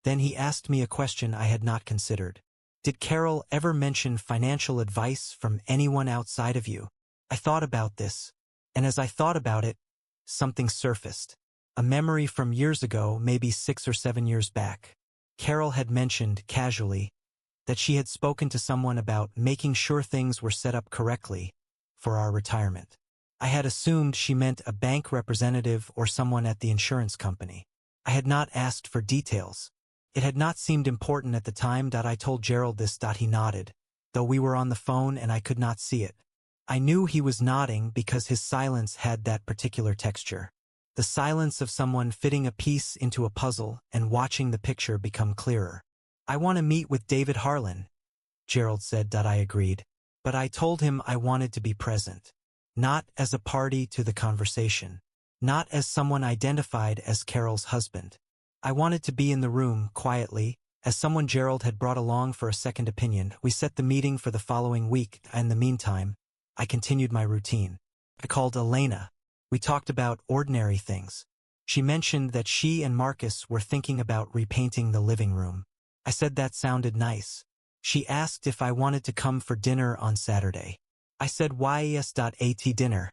Speaker 1: Then he asked me a question I had not considered. Did Carol ever mention financial advice from anyone outside of you? I thought about this, and as I thought about it, something surfaced. A memory from years ago, maybe 6 or 7 years back. Carol had mentioned, casually, that she had spoken to someone about making sure things were set up correctly for our retirement. I had assumed she meant a bank representative or someone at the insurance company. I had not asked for details. It had not seemed important at the time. I told Gerald this. He nodded, though we were on the phone and I could not see it. I knew he was nodding because his silence had that particular texture. The silence of someone fitting a piece into a puzzle and watching the picture become clearer. I want to meet with David Harlan, Gerald said. I agreed. But I told him I wanted to be present. Not as a party to the conversation. Not as someone identified as Carol's husband. I wanted to be in the room, quietly, as someone Gerald had brought along for a second opinion. We set the meeting for the following week. In the meantime, I continued my routine. I called Elena. We talked about ordinary things. She mentioned that she and Marcus were thinking about repainting the living room. I said that sounded nice. She asked if I wanted to come for dinner on Saturday. I said yes. At dinner.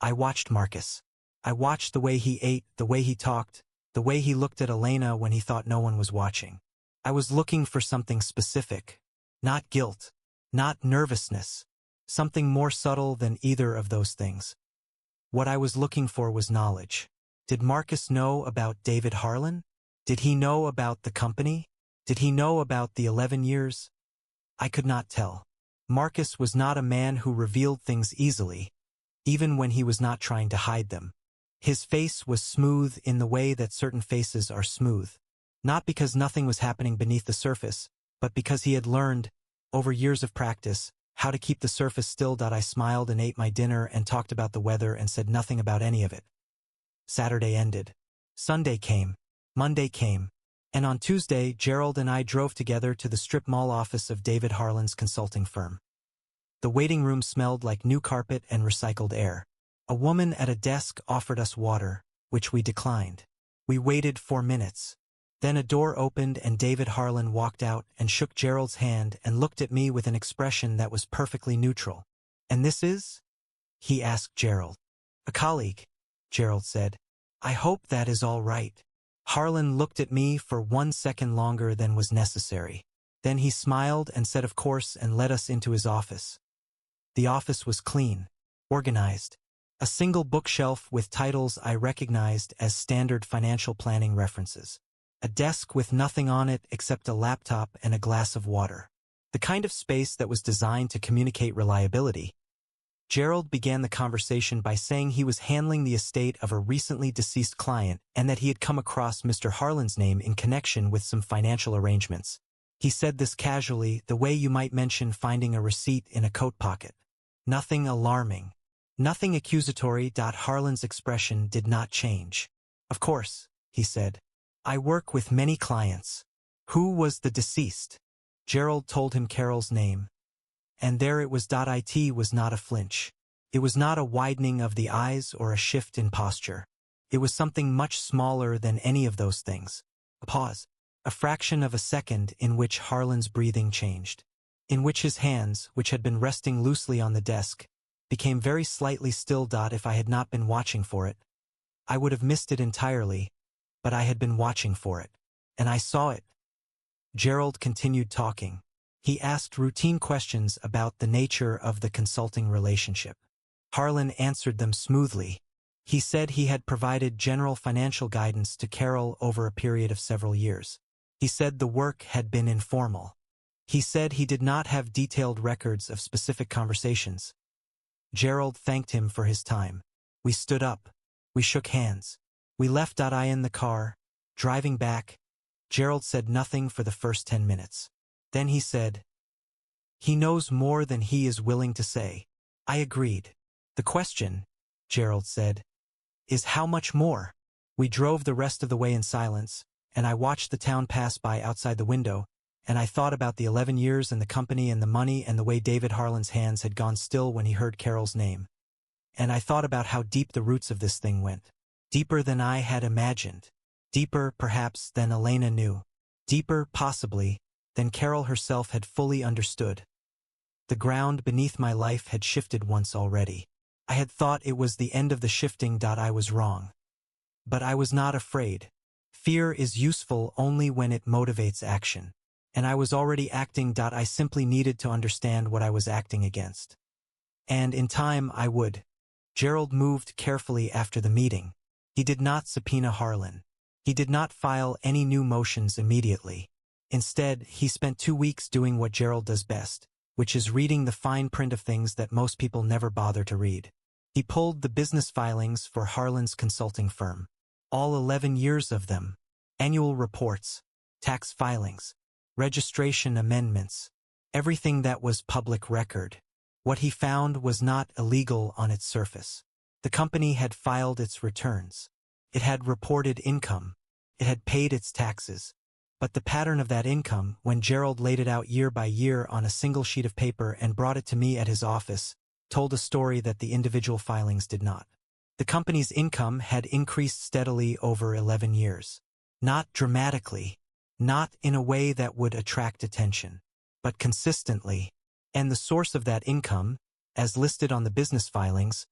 Speaker 1: I watched Marcus. I watched the way he ate, the way he talked, the way he looked at Elena when he thought no one was watching. I was looking for something specific. Not guilt. Not nervousness. Something more subtle than either of those things. What I was looking for was knowledge. Did Marcus know about David Harlan? Did he know about the company? Did he know about the 11 years? I could not tell. Marcus was not a man who revealed things easily, even when he was not trying to hide them. His face was smooth in the way that certain faces are smooth. Not because nothing was happening beneath the surface, but because he had learned, over years of practice, how to keep the surface still. I smiled and ate my dinner and talked about the weather and said nothing about any of it. Saturday ended. Sunday came. Monday came. And on Tuesday, Gerald and I drove together to the strip mall office of David Harlan's consulting firm. The waiting room smelled like new carpet and recycled air. A woman at a desk offered us water, which we declined. We waited 4 minutes. Then a door opened and David Harlan walked out and shook Gerald's hand and looked at me with an expression that was perfectly neutral. "And this is?" he asked Gerald. "A colleague," Gerald said. "I hope that is all right." Harlan looked at me for 1 second longer than was necessary. Then he smiled and said of course and led us into his office. The office was clean, organized. A single bookshelf with titles I recognized as standard financial planning references. A desk with nothing on it except a laptop and a glass of water. The kind of space that was designed to communicate reliability. Gerald began the conversation by saying he was handling the estate of a recently deceased client and that he had come across Mr. Harlan's name in connection with some financial arrangements. He said this casually, the way you might mention finding a receipt in a coat pocket. Nothing alarming. Nothing accusatory. Harlan's expression did not change. Of course, he said. I work with many clients. Who was the deceased? Gerald told him Carol's name. And there it was. It was not a flinch. It was not a widening of the eyes or a shift in posture. It was something much smaller than any of those things. A pause. A fraction of a second in which Harlan's breathing changed. In which his hands, which had been resting loosely on the desk, became very slightly still. If I had not been watching for it, I would have missed it entirely, but I had been watching for it. And I saw it. Gerald continued talking. He asked routine questions about the nature of the consulting relationship. Harlan answered them smoothly. He said he had provided general financial guidance to Carol over a period of several years. He said the work had been informal. He said he did not have detailed records of specific conversations. Gerald thanked him for his time. We stood up. We shook hands. We left. I in the car. Driving back, Gerald said nothing for the first 10 minutes. Then he said, "He knows more than he is willing to say." I agreed. "The question," Gerald said, "is how much more?" We drove the rest of the way in silence, and I watched the town pass by outside the window, and I thought about the 11 years and the company and the money and the way David Harlan's hands had gone still when he heard Carol's name. And I thought about how deep the roots of this thing went. Deeper than I had imagined. Deeper, perhaps, than Elena knew. Deeper, possibly, than Carol herself had fully understood. The ground beneath my life had shifted once already. I had thought it was the end of the shifting. I was wrong. But I was not afraid. Fear is useful only when it motivates action. And I was already acting. I simply needed to understand what I was acting against. And in time I would. Gerald moved carefully after the meeting. He did not subpoena Harlan. He did not file any new motions immediately. Instead, he spent 2 weeks doing what Gerald does best, which is reading the fine print of things that most people never bother to read. He pulled the business filings for Harlan's consulting firm. All 11 years of them. Annual reports, tax filings, registration amendments, everything that was public record. What he found was not illegal on its surface. The company had filed its returns. It had reported income. It had paid its taxes. But the pattern of that income, when Gerald laid it out year by year on a single sheet of paper and brought it to me at his office, told a story that the individual filings did not. The company's income had increased steadily over 11 years. Not dramatically, not in a way that would attract attention, but consistently. And the source of that income, as listed on the business filings,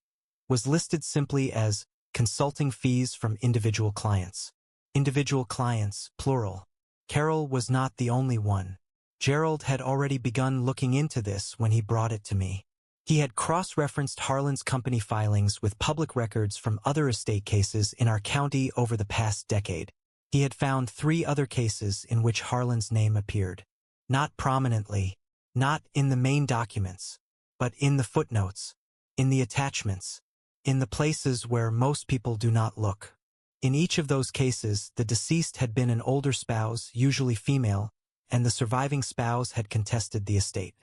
Speaker 1: was listed simply as consulting fees from individual clients. Individual clients, plural. Carol was not the only one. Gerald had already begun looking into this when he brought it to me. He had cross-referenced Harlan's company filings with public records from other estate cases in our county over the past decade. He had found 3 other cases in which Harlan's name appeared. Not prominently, not in the main documents, but in the footnotes, in the attachments, in the places where most people do not look. In each of those cases, the deceased had been an older spouse, usually female, and the surviving spouse had contested the estate.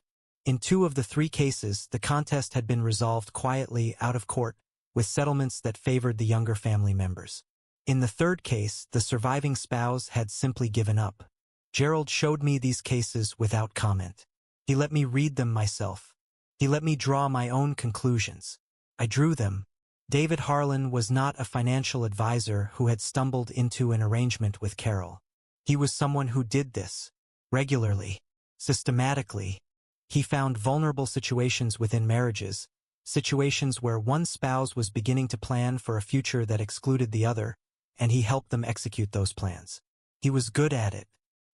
Speaker 1: In 2 of the 3 cases, the contest had been resolved quietly out of court, with settlements that favored the younger family members. In the 3rd case, the surviving spouse had simply given up. Gerald showed me these cases without comment. He let me read them myself. He let me draw my own conclusions. I drew them. David Harlan was not a financial advisor who had stumbled into an arrangement with Carol. He was someone who did this regularly, systematically. He found vulnerable situations within marriages, situations where one spouse was beginning to plan for a future that excluded the other, and he helped them execute those plans. He was good at it.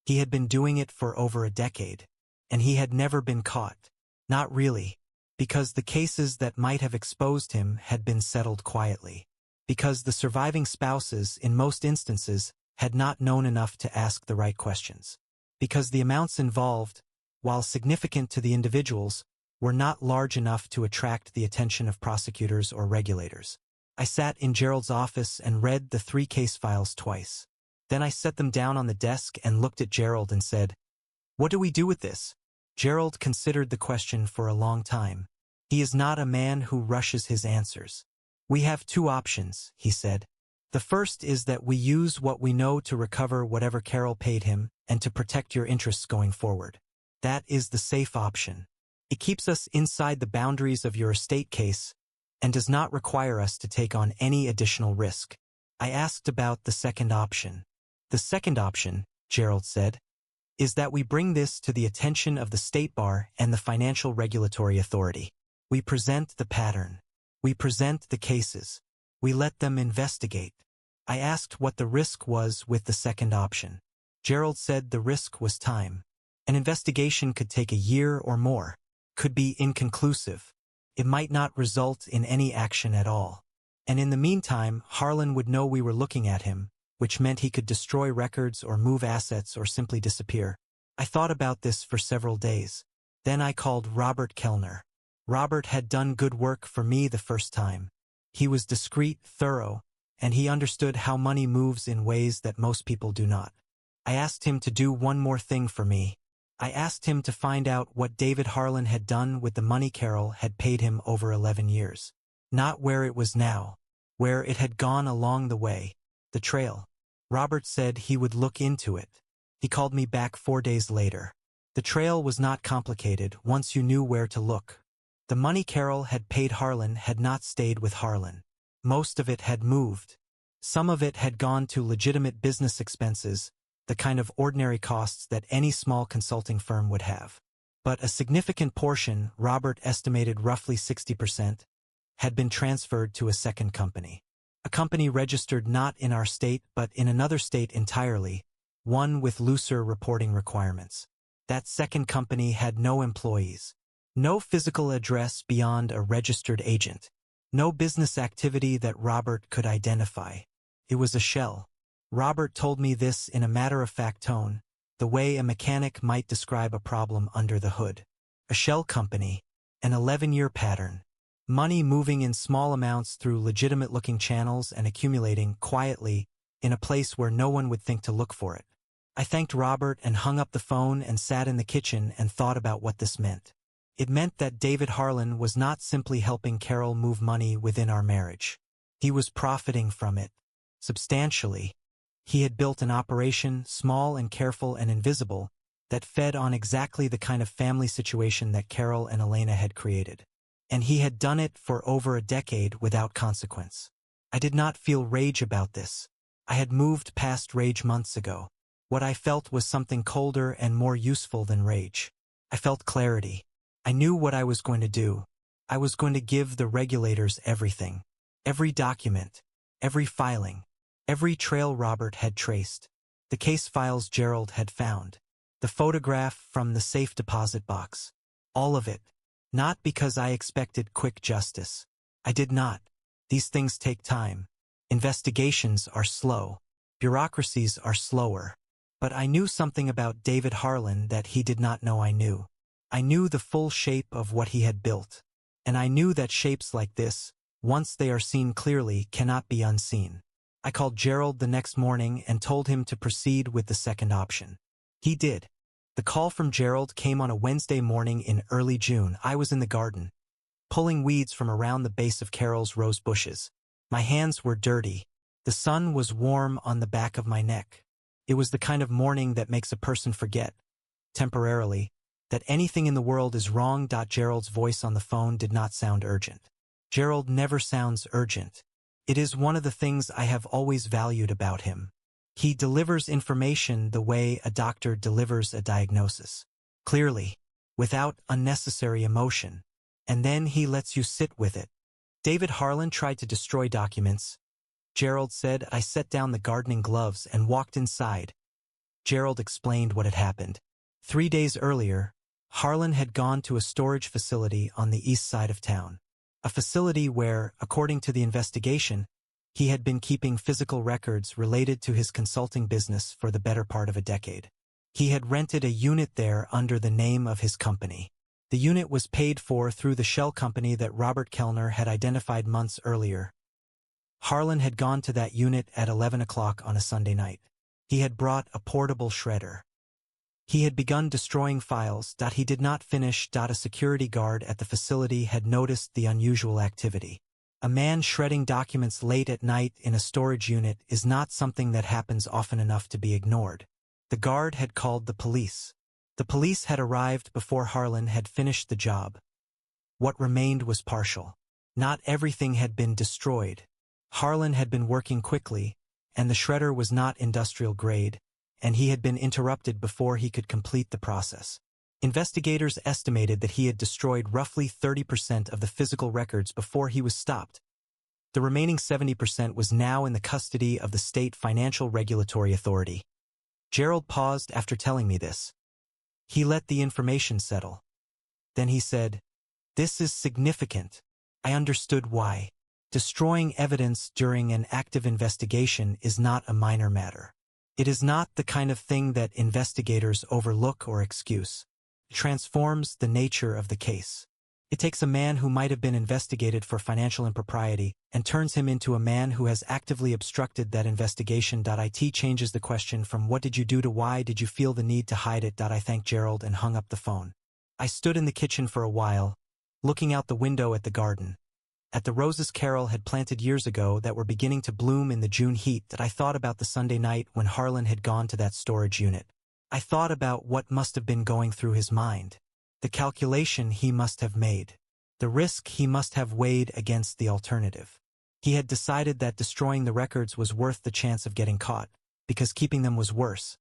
Speaker 1: He had been doing it for over a decade, and he had never been caught. Not really, because the cases that might have exposed him had been settled quietly, because the surviving spouses, in most instances, had not known enough to ask the right questions, because the amounts involved, while significant to the individuals, were not large enough to attract the attention of prosecutors or regulators. I sat in Gerald's office and read the 3 case files twice. Then I set them down on the desk and looked at Gerald and said, "What do we do with this?" Gerald considered the question for a long time. He is not a man who rushes his answers. "We have 2 options," he said. "The first is that we use what we know to recover whatever Carol paid him and to protect your interests going forward. That is the safe option. It keeps us inside the boundaries of your estate case and does not require us to take on any additional risk." I asked about the second option. "The second option," Gerald said, "is that we bring this to the attention of the State Bar and the Financial Regulatory Authority. We present the pattern. We present the cases. We let them investigate." I asked what the risk was with the second option. Gerald said the risk was time. An investigation could take a year or more, could be inconclusive. It might not result in any action at all. And in the meantime, Harlan would know we were looking at him, which meant he could destroy records or move assets or simply disappear. I thought about this for several days. Then I called Robert Kellner. Robert had done good work for me the first time. He was discreet, thorough, and he understood how money moves in ways that most people do not. I asked him to do one more thing for me. I asked him to find out what David Harlan had done with the money Carol had paid him over 11 years. Not where it was now, where it had gone along the way, the trail. Robert said he would look into it. He called me back 4 days later. The trail was not complicated once you knew where to look. The money Carol had paid Harlan had not stayed with Harlan. Most of it had moved. Some of it had gone to legitimate business expenses, the kind of ordinary costs that any small consulting firm would have. But a significant portion, Robert estimated roughly 60%, had been transferred to a second company. A company registered not in our state but in another state entirely, one with looser reporting requirements. That second company had no employees, no physical address beyond a registered agent, no business activity that Robert could identify. It was a shell. Robert told me this in a matter-of-fact tone, the way a mechanic might describe a problem under the hood. A shell company, an 11-year pattern, money moving in small amounts through legitimate-looking channels and accumulating quietly in a place where no one would think to look for it. I thanked Robert and hung up the phone and sat in the kitchen and thought about what this meant. It meant that David Harlan was not simply helping Carol move money within our marriage. He was profiting from it, substantially. He had built an operation, small and careful and invisible, that fed on exactly the kind of family situation that Carol and Elena had created. And he had done it for over a decade without consequence. I did not feel rage about this. I had moved past rage months ago. What I felt was something colder and more useful than rage. I felt clarity. I knew what I was going to do. I was going to give the regulators everything. Every document, every filing, every trail Robert had traced, the case files Gerald had found, the photograph from the safe deposit box. All of it. Not because I expected quick justice. I did not. These things take time. Investigations are slow. Bureaucracies are slower. But I knew something about David Harlan that he did not know I knew. I knew the full shape of what he had built. And I knew that shapes like this, once they are seen clearly, cannot be unseen. I called Gerald the next morning and told him to proceed with the second option. He did. The call from Gerald came on a Wednesday morning in early June. I was in the garden, pulling weeds from around the base of Carol's rose bushes. My hands were dirty. The sun was warm on the back of my neck. It was the kind of morning that makes a person forget, temporarily, that anything in the world is wrong. Gerald's voice on the phone did not sound urgent. Gerald never sounds urgent. It is one of the things I have always valued about him. He delivers information the way a doctor delivers a diagnosis. Clearly, without unnecessary emotion. And then he lets you sit with it. David Harlan tried to destroy documents. Gerald said. I set down the gardening gloves and walked inside. Gerald explained what had happened. 3 days earlier, Harlan had gone to a storage facility on the east side of town. A facility where, according to the investigation, he had been keeping physical records related to his consulting business for the better part of a decade. He had rented a unit there under the name of his company. The unit was paid for through the shell company that Robert Kellner had identified months earlier. Harlan had gone to that unit at 11 o'clock on a Sunday night. He had brought a portable shredder. He had begun destroying files. He did not finish. A security guard at the facility had noticed the unusual activity. A man shredding documents late at night in a storage unit is not something that happens often enough to be ignored. The guard had called the police. The police had arrived before Harlan had finished the job. What remained was partial. Not everything had been destroyed. Harlan had been working quickly, and the shredder was not industrial grade, and he had been interrupted before he could complete the process. Investigators estimated that he had destroyed roughly 30% of the physical records before he was stopped. The remaining 70% was now in the custody of the State Financial Regulatory Authority. Gerald paused after telling me this. He let the information settle. Then he said, "This is significant. I understood why. Destroying evidence during an active investigation is not a minor matter. It is not the kind of thing that investigators overlook or excuse. It transforms the nature of the case. It takes a man who might have been investigated for financial impropriety and turns him into a man who has actively obstructed that investigation. It changes the question from what did you do to why did you feel the need to hide it. I thanked Gerald and hung up the phone. I stood in the kitchen for a while, looking out the window at the garden. At the roses Carol had planted years ago that were beginning to bloom in the June heat. I thought about the Sunday night when Harlan had gone to that storage unit. I thought about what must have been going through his mind. The calculation he must have made. The risk he must have weighed against the alternative. He had decided that destroying the records was worth the chance of getting caught, because keeping them was worse.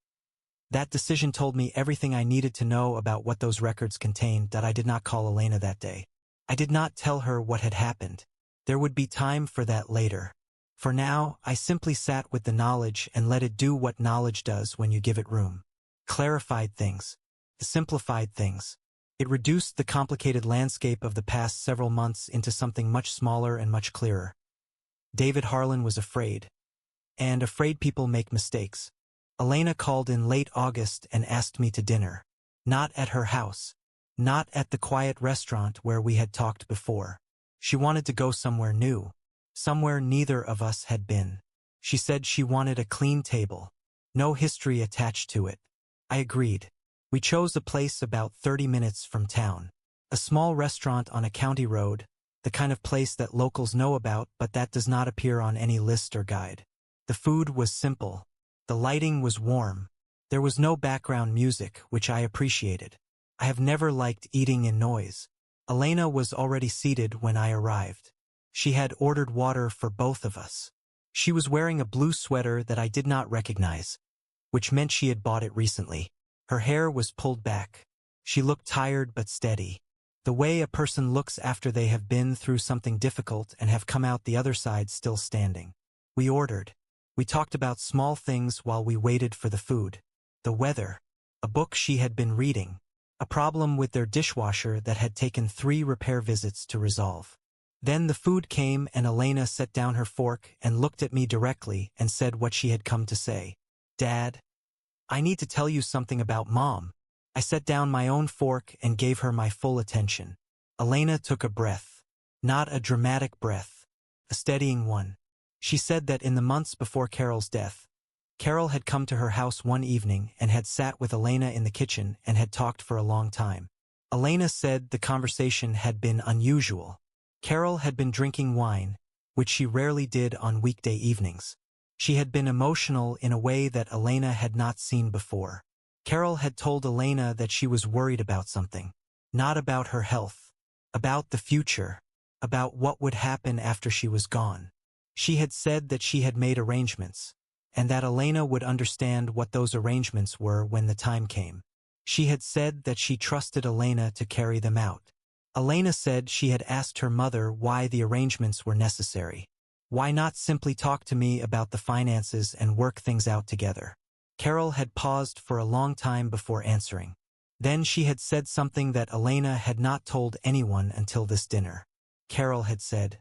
Speaker 1: That decision told me everything I needed to know about what those records contained. I did not call Elena that day. I did not tell her what had happened. There would be time for that later. For now, I simply sat with the knowledge and let it do what knowledge does when you give it room. Clarified things. Simplified things. It reduced the complicated landscape of the past several months into something much smaller and much clearer. David Harlan was afraid. And afraid people make mistakes. Elena called in late August and asked me to dinner. Not at her house. Not at the quiet restaurant where we had talked before. She wanted to go somewhere new. Somewhere neither of us had been. She said she wanted a clean table. No history attached to it. I agreed. We chose a place about 30 minutes from town. A small restaurant on a county road, the kind of place that locals know about but that does not appear on any list or guide. The food was simple. The lighting was warm. There was no background music, which I appreciated. I have never liked eating in noise. Elena was already seated when I arrived. She had ordered water for both of us. She was wearing a blue sweater that I did not recognize, which meant she had bought it recently. Her hair was pulled back. She looked tired but steady. The way a person looks after they have been through something difficult and have come out the other side still standing. We ordered. We talked about small things while we waited for the food. The weather. A book she had been reading. A problem with their dishwasher that had taken 3 repair visits to resolve. Then the food came and Elena set down her fork and looked at me directly and said what she had come to say. "Dad, I need to tell you something about Mom." I set down my own fork and gave her my full attention. Elena took a breath. Not a dramatic breath. A steadying one. She said that in the months before Carol's death, Carol had come to her house one evening and had sat with Elena in the kitchen and had talked for a long time. Elena said the conversation had been unusual. Carol had been drinking wine, which she rarely did on weekday evenings. She had been emotional in a way that Elena had not seen before. Carol had told Elena that she was worried about something. Not about her health. About the future. About what would happen after she was gone. She had said that she had made arrangements, and that Elena would understand what those arrangements were when the time came. She had said that she trusted Elena to carry them out. Elena said she had asked her mother why the arrangements were necessary. Why not simply talk to me about the finances and work things out together? Carol had paused for a long time before answering. Then she had said something that Elena had not told anyone until this dinner. Carol had said,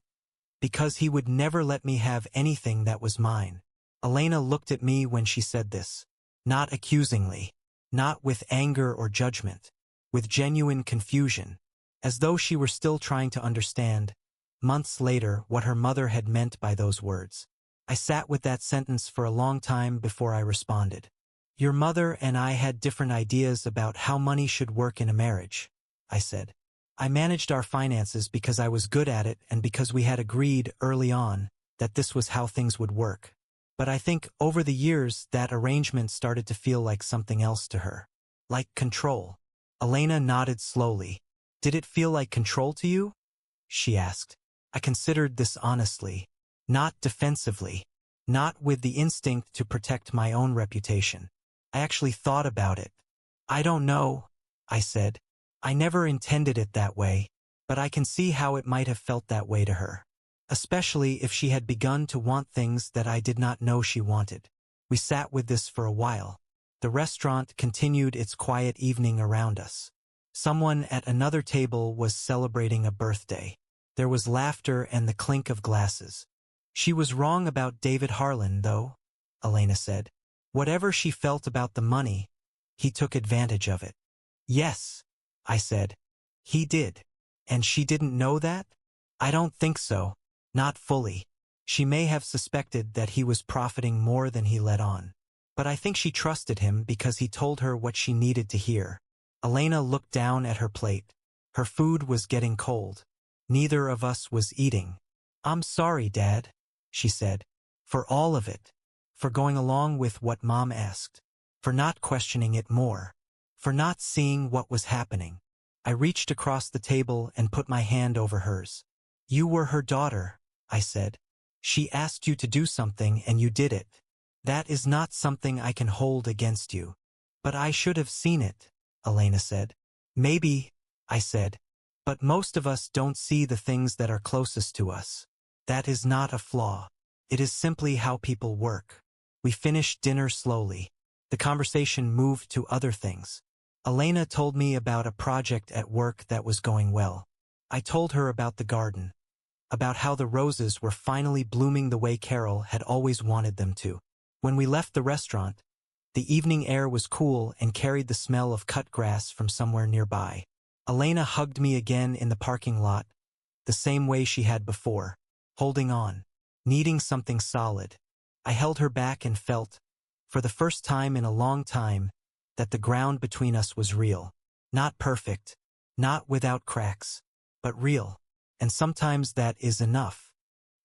Speaker 1: "Because he would never let me have anything that was mine." Elena looked at me when she said this. Not accusingly. Not with anger or judgment. With genuine confusion. As though she were still trying to understand, months later, what her mother had meant by those words. I sat with that sentence for a long time before I responded. "Your mother and I had different ideas about how money should work in a marriage," I said. "I managed our finances because I was good at it and because we had agreed early on that this was how things would work. But I think over the years that arrangement started to feel like something else to her. Like control." Elena nodded slowly. "Did it feel like control to you?" she asked. I considered this honestly. Not defensively. Not with the instinct to protect my own reputation. I actually thought about it. "I don't know," I said. "I never intended it that way, but I can see how it might have felt that way to her. Especially if she had begun to want things that I did not know she wanted." We sat with this for a while. The restaurant continued its quiet evening around us. Someone at another table was celebrating a birthday. There was laughter and the clink of glasses. "She was wrong about David Harlan, though," Elena said. "Whatever she felt about the money, he took advantage of it." "Yes," I said. "He did. And she didn't know that?" "I don't think so. Not fully. She may have suspected that he was profiting more than he let on. But I think she trusted him because he told her what she needed to hear." Elena looked down at her plate. Her food was getting cold. Neither of us was eating. "I'm sorry, Dad," she said. "For all of it. For going along with what Mom asked. For not questioning it more. For not seeing what was happening." I reached across the table and put my hand over hers. "You were her daughter," I said. "She asked you to do something and you did it. That is not something I can hold against you." "But I should have seen it," Elena said. "Maybe," I said. "But most of us don't see the things that are closest to us. That is not a flaw. It is simply how people work." We finished dinner slowly. The conversation moved to other things. Elena told me about a project at work that was going well. I told her about the garden. About how the roses were finally blooming the way Carol had always wanted them to. When we left the restaurant, the evening air was cool and carried the smell of cut grass from somewhere nearby. Elena hugged me again in the parking lot, the same way she had before, holding on, needing something solid. I held her back and felt, for the first time in a long time, that the ground between us was real. Not perfect, not without cracks, but real. And sometimes that is enough.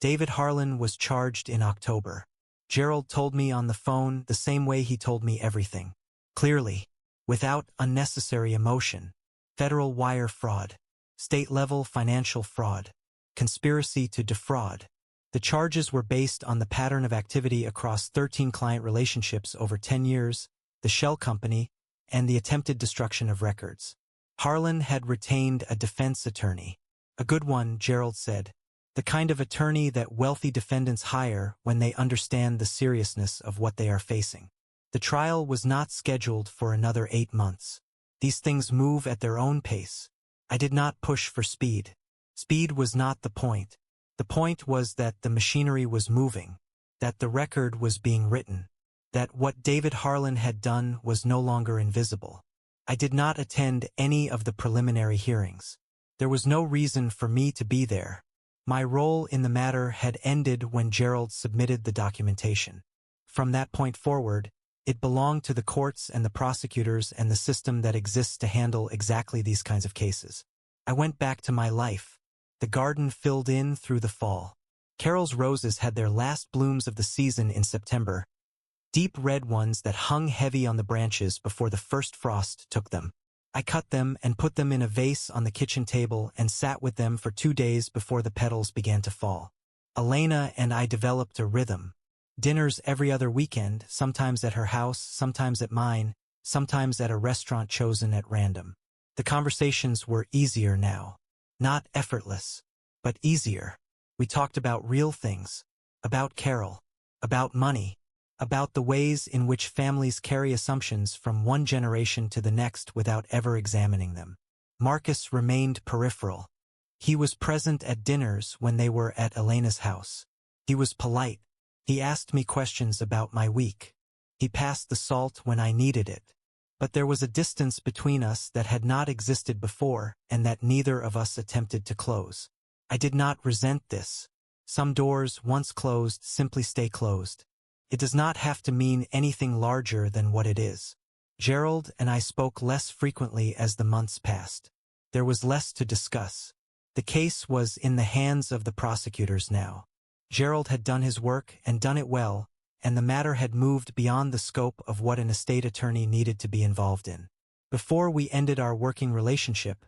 Speaker 1: David Harlan was charged in October. Gerald told me on the phone the same way he told me everything. Clearly, without unnecessary emotion. Federal wire fraud. State-level financial fraud. Conspiracy to defraud. The charges were based on the pattern of activity across 13 client relationships over 10 years, the shell company, and the attempted destruction of records. Harlan had retained a defense attorney. A good one, Gerald said. The kind of attorney that wealthy defendants hire when they understand the seriousness of what they are facing. The trial was not scheduled for another 8 months. These things move at their own pace. I did not push for speed. Speed was not the point. The point was that the machinery was moving, that the record was being written, that what David Harlan had done was no longer invisible. I did not attend any of the preliminary hearings. There was no reason for me to be there. My role in the matter had ended when Gerald submitted the documentation. From that point forward, it belonged to the courts and the prosecutors and the system that exists to handle exactly these kinds of cases. I went back to my life. The garden filled in through the fall. Carol's roses had their last blooms of the season in September, deep red ones that hung heavy on the branches before the first frost took them. I cut them and put them in a vase on the kitchen table and sat with them for 2 days before the petals began to fall. Elena and I developed a rhythm. Dinners every other weekend, sometimes at her house, sometimes at mine, sometimes at a restaurant chosen at random. The conversations were easier now. Not effortless, but easier. We talked about real things. about Carol, about money, about the ways in which families carry assumptions from one generation to the next without ever examining them. Marcus remained peripheral. He was present at dinners when they were at Elena's house. He was polite. He asked me questions about my week. He passed the salt when I needed it. But there was a distance between us that had not existed before and that neither of us attempted to close. I did not resent this. Some doors, once closed, simply stay closed. It does not have to mean anything larger than what it is. Gerald and I spoke less frequently as the months passed. There was less to discuss. The case was in the hands of the prosecutors now. Gerald had done his work and done it well, and the matter had moved beyond the scope of what an estate attorney needed to be involved in. Before we ended our working relationship,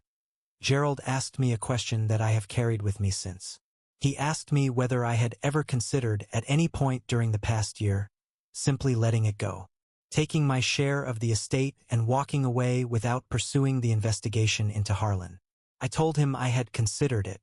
Speaker 1: Gerald asked me a question that I have carried with me since. He asked me whether I had ever considered at any point during the past year simply letting it go, taking my share of the estate and walking away without pursuing the investigation into Harlan. I told him I had considered it.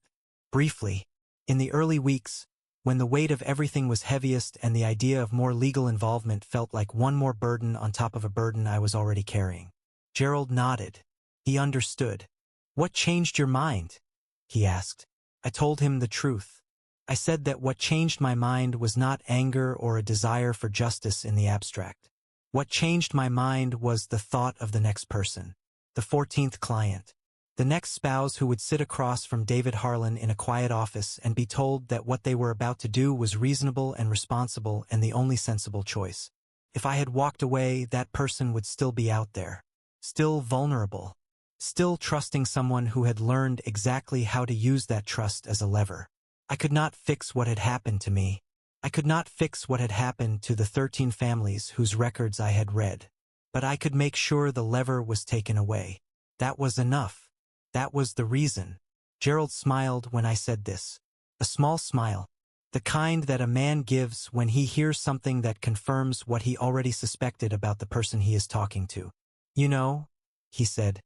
Speaker 1: Briefly, in the early weeks, when the weight of everything was heaviest and the idea of more legal involvement felt like one more burden on top of a burden I was already carrying. Gerald nodded. He understood. "What changed your mind?" he asked. I told him the truth. I said that what changed my mind was not anger or a desire for justice in the abstract. What changed my mind was the thought of the next person, the 14th client, the next spouse who would sit across from David Harlan in a quiet office and be told that what they were about to do was reasonable and responsible and the only sensible choice. If I had walked away, that person would still be out there, still vulnerable, still trusting someone who had learned exactly how to use that trust as a lever. I could not fix what had happened to me. I could not fix what had happened to the 13 families whose records I had read. But I could make sure the lever was taken away. That was enough. That was the reason. Gerald smiled when I said this. A small smile. The kind that a man gives when he hears something that confirms what he already suspected about the person he is talking to. "You know," he said,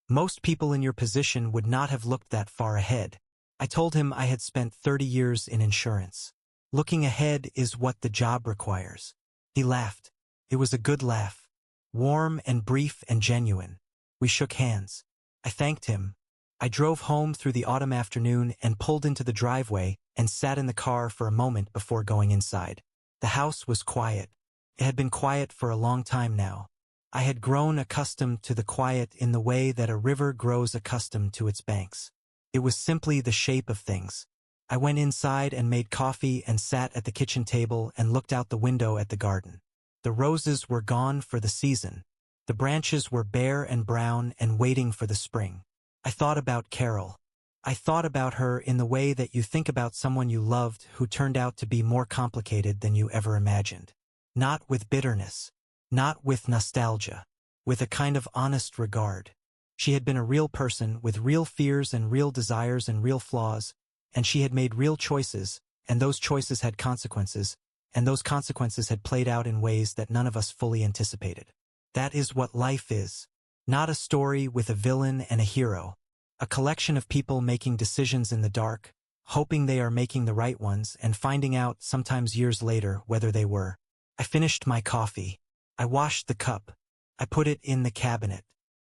Speaker 1: "most people in your position would not have looked that far ahead." I told him I had spent 30 years in insurance. Looking ahead is what the job requires. He laughed. It was a good laugh. Warm and brief and genuine. We shook hands. I thanked him. I drove home through the autumn afternoon and pulled into the driveway and sat in the car for a moment before going inside. The house was quiet. It had been quiet for a long time now. I had grown accustomed to the quiet in the way that a river grows accustomed to its banks. It was simply the shape of things. I went inside and made coffee and sat at the kitchen table and looked out the window at the garden. The roses were gone for the season. The branches were bare and brown and waiting for the spring. I thought about Carol. I thought about her in the way that you think about someone you loved who turned out to be more complicated than you ever imagined. Not with bitterness. Not with nostalgia. With a kind of honest regard. She had been a real person with real fears and real desires and real flaws, and she had made real choices, and those choices had consequences, and those consequences had played out in ways that none of us fully anticipated. That is what life is. Not a story with a villain and a hero. A collection of people making decisions in the dark, hoping they are making the right ones and finding out sometimes years later whether they were. I finished my coffee. I washed the cup. I put it in the cabinet.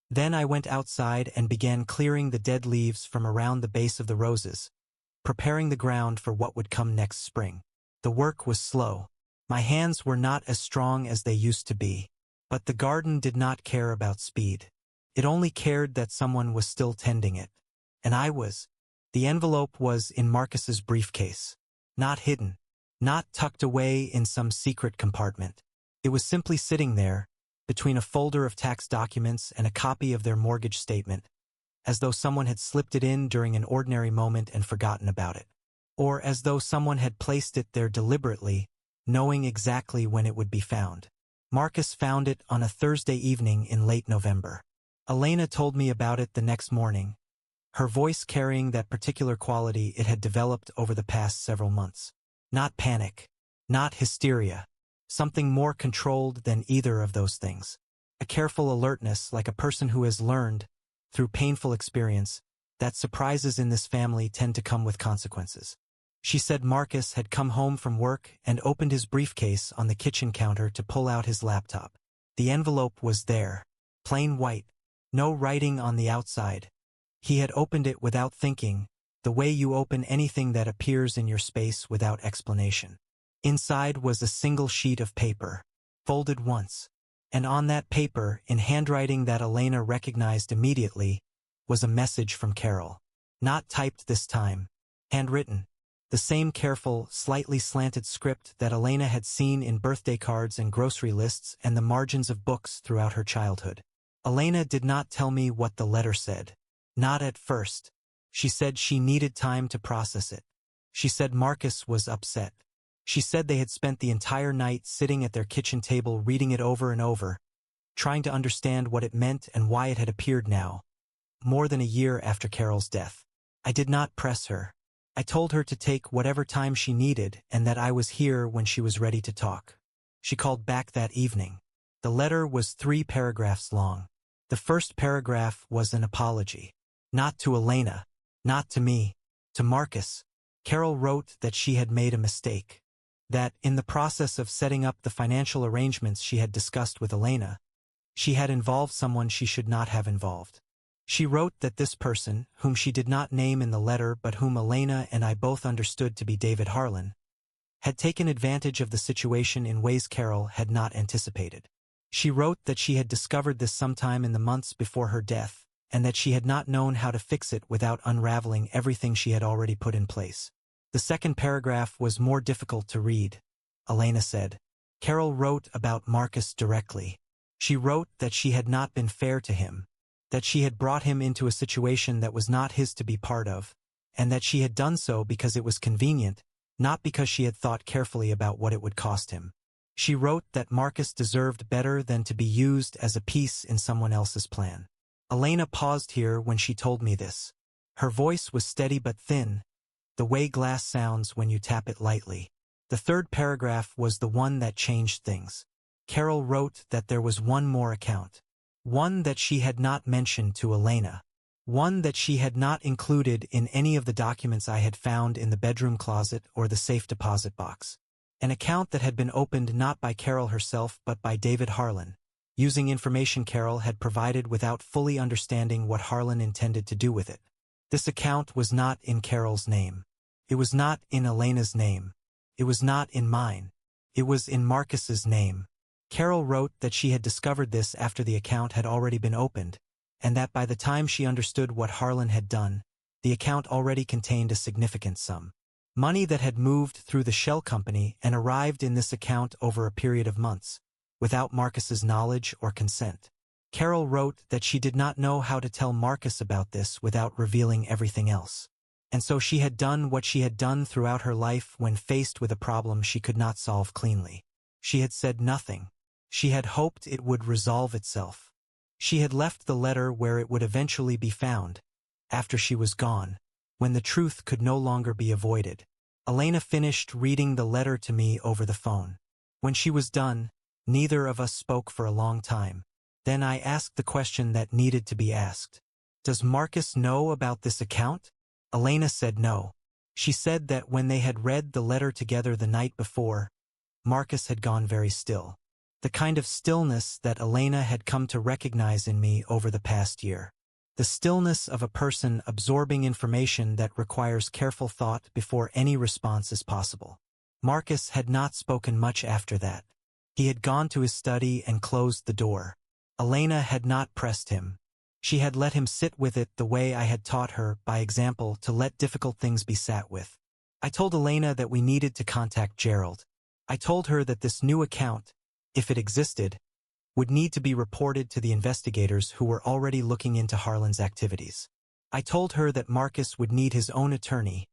Speaker 1: Then I went outside and began clearing the dead leaves from around the base of the roses, preparing the ground for what would come next spring. The work was slow. My hands were not as strong as they used to be. But the garden did not care about speed. It only cared that someone was still tending it. And I was. The envelope was in Marcus's briefcase. Not hidden. Not tucked away in some secret compartment. It was simply sitting there, between a folder of tax documents and a copy of their mortgage statement, as though someone had slipped it in during an ordinary moment and forgotten about it. Or as though someone had placed it there deliberately, knowing exactly when it would be found. Marcus found it on a Thursday evening in late November. Elena told me about it the next morning, her voice carrying that particular quality it had developed over the past several months. Not panic, not hysteria, something more controlled than either of those things. A careful alertness like a person who has learned, through painful experience, that surprises in this family tend to come with consequences. She said Marcus had come home from work and opened his briefcase on the kitchen counter to pull out his laptop. The envelope was there, plain white, no writing on the outside. He had opened it without thinking, the way you open anything that appears in your space without explanation. Inside was a single sheet of paper, folded once, and on that paper, in handwriting that Elena recognized immediately, was a message from Carol. Not typed this time, handwritten. The same careful, slightly slanted script that Elena had seen in birthday cards and grocery lists and the margins of books throughout her childhood. Elena did not tell me what the letter said. Not at first. She said she needed time to process it. She said Marcus was upset. She said they had spent the entire night sitting at their kitchen table reading it over and over, trying to understand what it meant and why it had appeared now, more than a year after Carol's death. I did not press her. I told her to take whatever time she needed and that I was here when she was ready to talk. She called back that evening. The letter was 3 paragraphs long. The first paragraph was an apology. Not to Elena, not to me, to Marcus. Carol wrote that she had made a mistake. That, in the process of setting up the financial arrangements she had discussed with Elena, she had involved someone she should not have involved. She wrote that this person, whom she did not name in the letter but whom Elena and I both understood to be David Harlan, had taken advantage of the situation in ways Carol had not anticipated. She wrote that she had discovered this sometime in the months before her death, and that she had not known how to fix it without unraveling everything she had already put in place. The second paragraph was more difficult to read. Elena said. Carol wrote about Marcus directly. She wrote that she had not been fair to him, that she had brought him into a situation that was not his to be part of, and that she had done so because it was convenient, not because she had thought carefully about what it would cost him. She wrote that Marcus deserved better than to be used as a piece in someone else's plan. Elena paused here when she told me this. Her voice was steady but thin, the way glass sounds when you tap it lightly. The third paragraph was the one that changed things. Carol wrote that there was one more account. One that she had not mentioned to Elena. One that she had not included in any of the documents I had found in the bedroom closet or the safe deposit box. An account that had been opened not by Carol herself but by David Harlan, using information Carol had provided without fully understanding what Harlan intended to do with it. This account was not in Carol's name. It was not in Elena's name. It was not in mine. It was in Marcus's name. Carol wrote that she had discovered this after the account had already been opened, and that by the time she understood what Harlan had done, the account already contained a significant sum. Money that had moved through the shell company and arrived in this account over a period of months, without Marcus's knowledge or consent. Carol wrote that she did not know how to tell Marcus about this without revealing everything else. And so she had done what she had done throughout her life when faced with a problem she could not solve cleanly. She had said nothing. She had hoped it would resolve itself. She had left the letter where it would eventually be found, after she was gone, when the truth could no longer be avoided. Elena finished reading the letter to me over the phone. When she was done, neither of us spoke for a long time. Then I asked the question that needed to be asked. Does Marcus know about this account? Elena said no. She said that when they had read the letter together the night before, Marcus had gone very still. The kind of stillness that Elena had come to recognize in me over the past year. The stillness of a person absorbing information that requires careful thought before any response is possible. Marcus had not spoken much after that. He had gone to his study and closed the door. Elena had not pressed him. She had let him sit with it the way I had taught her, by example, to let difficult things be sat with. I told Elena that we needed to contact Gerald. I told her that this new account, if it existed, would need to be reported to the investigators who were already looking into Harlan's activities. I told her that Marcus would need his own attorney,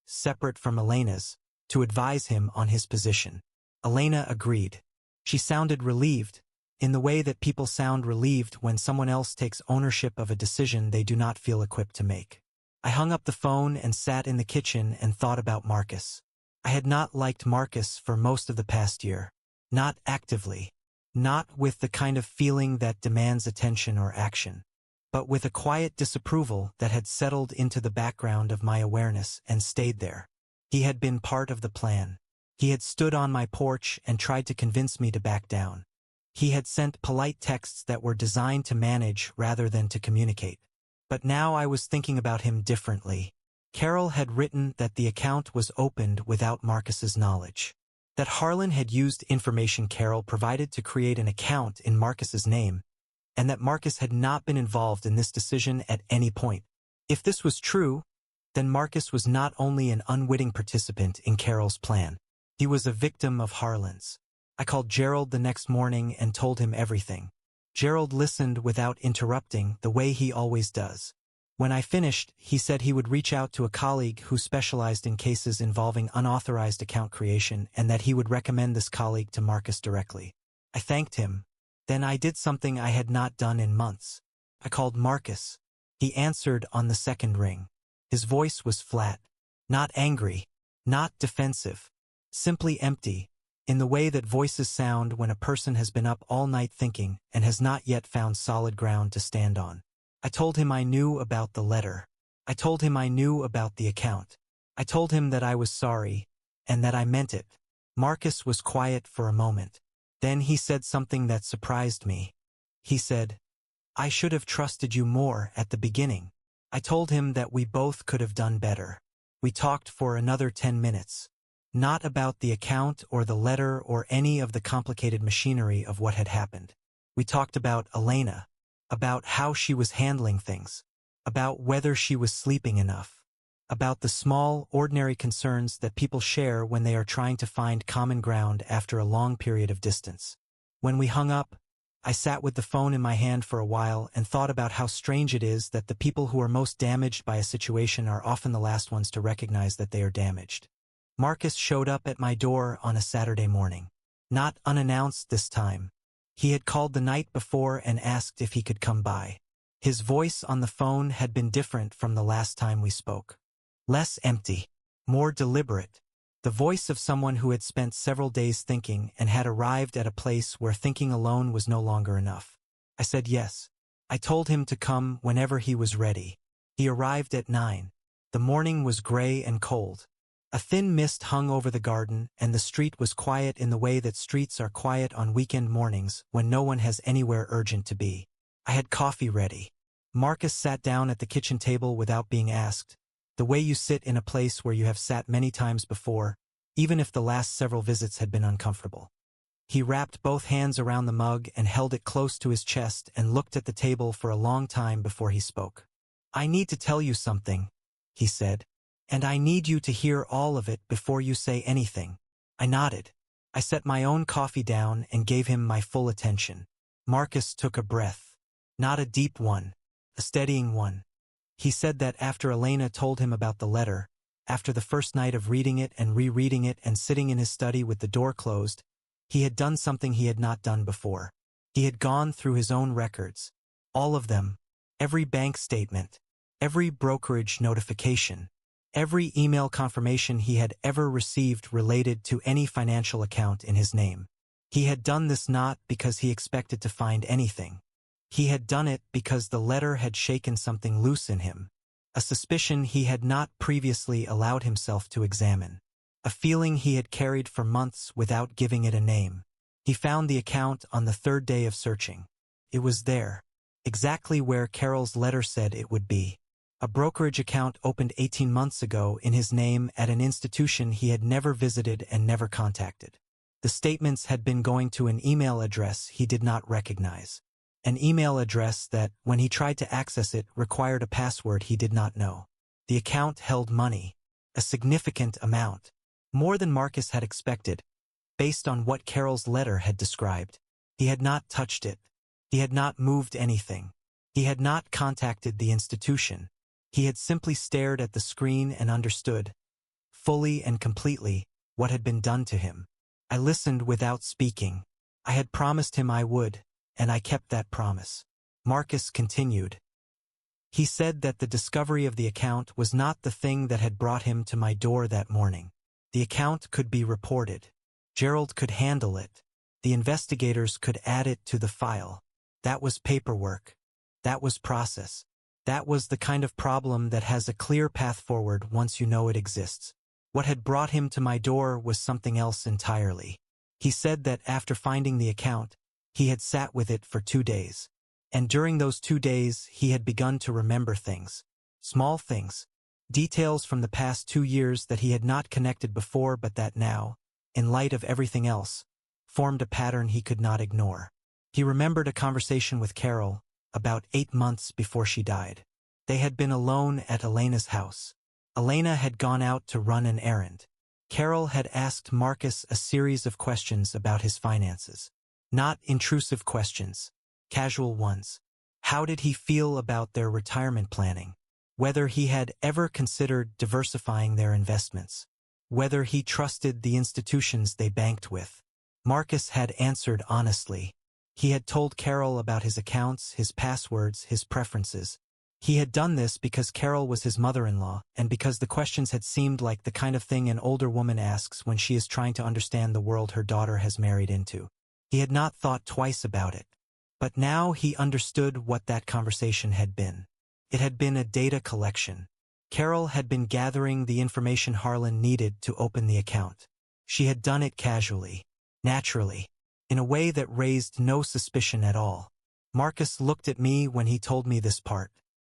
Speaker 1: separate from Elena's, to advise him on his position. Elena agreed. She sounded relieved, in the way that people sound relieved when someone else takes ownership of a decision they do not feel equipped to make. I hung up the phone and sat in the kitchen and thought about Marcus. I had not liked Marcus for most of the past year. Not actively. Not with the kind of feeling that demands attention or action, but with a quiet disapproval that had settled into the background of my awareness and stayed there. He had been part of the plan. He had stood on my porch and tried to convince me to back down. He had sent polite texts that were designed to manage rather than to communicate. But now I was thinking about him differently. Carol had written that the account was opened without Marcus's knowledge. That Harlan had used information Carol provided to create an account in Marcus's name, and that Marcus had not been involved in this decision at any point. If this was true, then Marcus was not only an unwitting participant in Carol's plan, he was a victim of Harlan's. I called Gerald the next morning and told him everything. Gerald listened without interrupting, the way he always does. When I finished, he said he would reach out to a colleague who specialized in cases involving unauthorized account creation and that he would recommend this colleague to Marcus directly. I thanked him. Then I did something I had not done in months. I called Marcus. He answered on the second ring. His voice was flat, not angry, not defensive, simply empty, in the way that voices sound when a person has been up all night thinking and has not yet found solid ground to stand on. I told him I knew about the letter. I told him I knew about the account. I told him that I was sorry, and that I meant it. Marcus was quiet for a moment. Then he said something that surprised me. He said, "I should have trusted you more at the beginning." I told him that we both could have done better. We talked for another 10 minutes. Not about the account or the letter or any of the complicated machinery of what had happened. We talked about Elena, about how she was handling things, about whether she was sleeping enough, about the small, ordinary concerns that people share when they are trying to find common ground after a long period of distance. When we hung up, I sat with the phone in my hand for a while and thought about how strange it is that the people who are most damaged by a situation are often the last ones to recognize that they are damaged. Marcus showed up at my door on a Saturday morning. Not unannounced this time. He had called the night before and asked if he could come by. His voice on the phone had been different from the last time we spoke. Less empty, more deliberate. The voice of someone who had spent several days thinking and had arrived at a place where thinking alone was no longer enough. I said yes. I told him to come whenever he was ready. He arrived at 9. The morning was gray and cold. A thin mist hung over the garden, and the street was quiet in the way that streets are quiet on weekend mornings when no one has anywhere urgent to be. I had coffee ready. Marcus sat down at the kitchen table without being asked, the way you sit in a place where you have sat many times before, even if the last several visits had been uncomfortable. He wrapped both hands around the mug and held it close to his chest and looked at the table for a long time before he spoke. "I need to tell you something," he said. "And I need you to hear all of it before you say anything." I nodded. I set my own coffee down and gave him my full attention. Marcus took a breath. Not a deep one, a steadying one. He said that after Elena told him about the letter, after the first night of reading it and rereading it and sitting in his study with the door closed, he had done something he had not done before. He had gone through his own records. All of them. Every bank statement. Every brokerage notification. Every email confirmation he had ever received related to any financial account in his name. He had done this not because he expected to find anything. He had done it because the letter had shaken something loose in him, a suspicion he had not previously allowed himself to examine, a feeling he had carried for months without giving it a name. He found the account on the third day of searching. It was there, exactly where Carol's letter said it would be. A brokerage account opened 18 months ago in his name at an institution he had never visited and never contacted. The statements had been going to an email address he did not recognize. An email address that, when he tried to access it, required a password he did not know. The account held money. A significant amount. More than Marcus had expected, based on what Carol's letter had described. He had not touched it. He had not moved anything. He had not contacted the institution. He had simply stared at the screen and understood, fully and completely, what had been done to him. I listened without speaking. I had promised him I would, and I kept that promise. Marcus continued. He said that the discovery of the account was not the thing that had brought him to my door that morning. The account could be reported. Gerald could handle it. The investigators could add it to the file. That was paperwork. That was process. That was the kind of problem that has a clear path forward once you know it exists. What had brought him to my door was something else entirely. He said that after finding the account, he had sat with it for 2 days. And during those 2 days, he had begun to remember things. Small things. Details from the past 2 years that he had not connected before but that now, in light of everything else, formed a pattern he could not ignore. He remembered a conversation with Carol, about 8 months before she died. They had been alone at Elena's house. Elena had gone out to run an errand. Carol had asked Marcus a series of questions about his finances. Not intrusive questions, casual ones. How did he feel about their retirement planning? Whether he had ever considered diversifying their investments. Whether he trusted the institutions they banked with. Marcus had answered honestly. He had told Carol about his accounts, his passwords, his preferences. He had done this because Carol was his mother-in-law, and because the questions had seemed like the kind of thing an older woman asks when she is trying to understand the world her daughter has married into. He had not thought twice about it. But now he understood what that conversation had been. It had been a data collection. Carol had been gathering the information Harlan needed to open the account. She had done it casually, naturally, in a way that raised no suspicion at all. Marcus looked at me when he told me this part.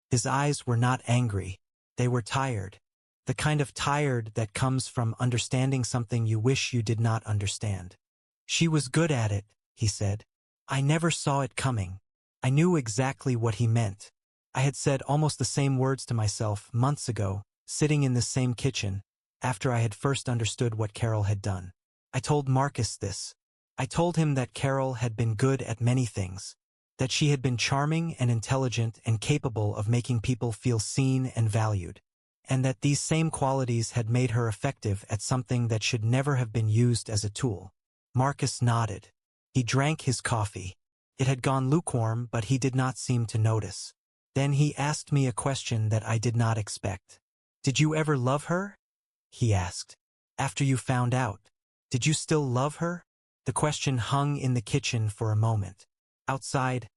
Speaker 1: His eyes were not angry. They were tired. The kind of tired that comes from understanding something you wish you did not understand. She was good at it, he said. I never saw it coming. I knew exactly what he meant. I had said almost the same words to myself months ago, sitting in this same kitchen, after I had first understood what Carol had done. I told Marcus this. I told him that Carol had been good at many things. That she had been charming and intelligent and capable of making people feel seen and valued, and that these same qualities had made her effective at something that should never have been used as a tool. Marcus nodded. He drank his coffee. It had gone lukewarm, but he did not seem to notice. Then he asked me a question that I did not expect. Did you ever love her? He asked. After you found out, did you still love her? The question hung in the kitchen for a moment. Outside,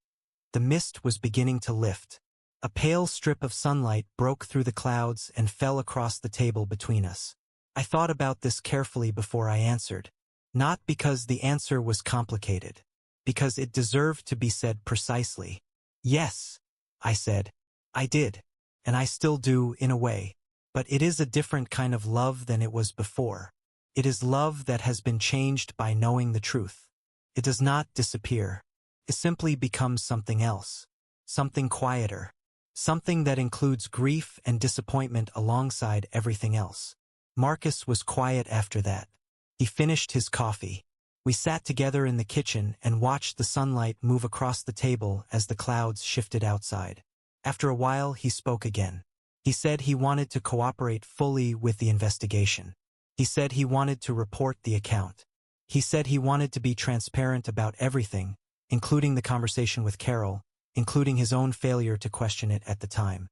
Speaker 1: the mist was beginning to lift. A pale strip of sunlight broke through the clouds and fell across the table between us. I thought about this carefully before I answered. Not because the answer was complicated. Because it deserved to be said precisely. Yes, I said. I did. And I still do, in a way. But it is a different kind of love than it was before. It is love that has been changed by knowing the truth. It does not disappear. It simply becomes something else. Something quieter. Something that includes grief and disappointment alongside everything else. Marcus was quiet after that. He finished his coffee. We sat together in the kitchen and watched the sunlight move across the table as the clouds shifted outside. After a while, he spoke again. He said he wanted to cooperate fully with the investigation. He said he wanted to report the account. He said he wanted to be transparent about everything, including the conversation with Carol, including his own failure to question it at the time.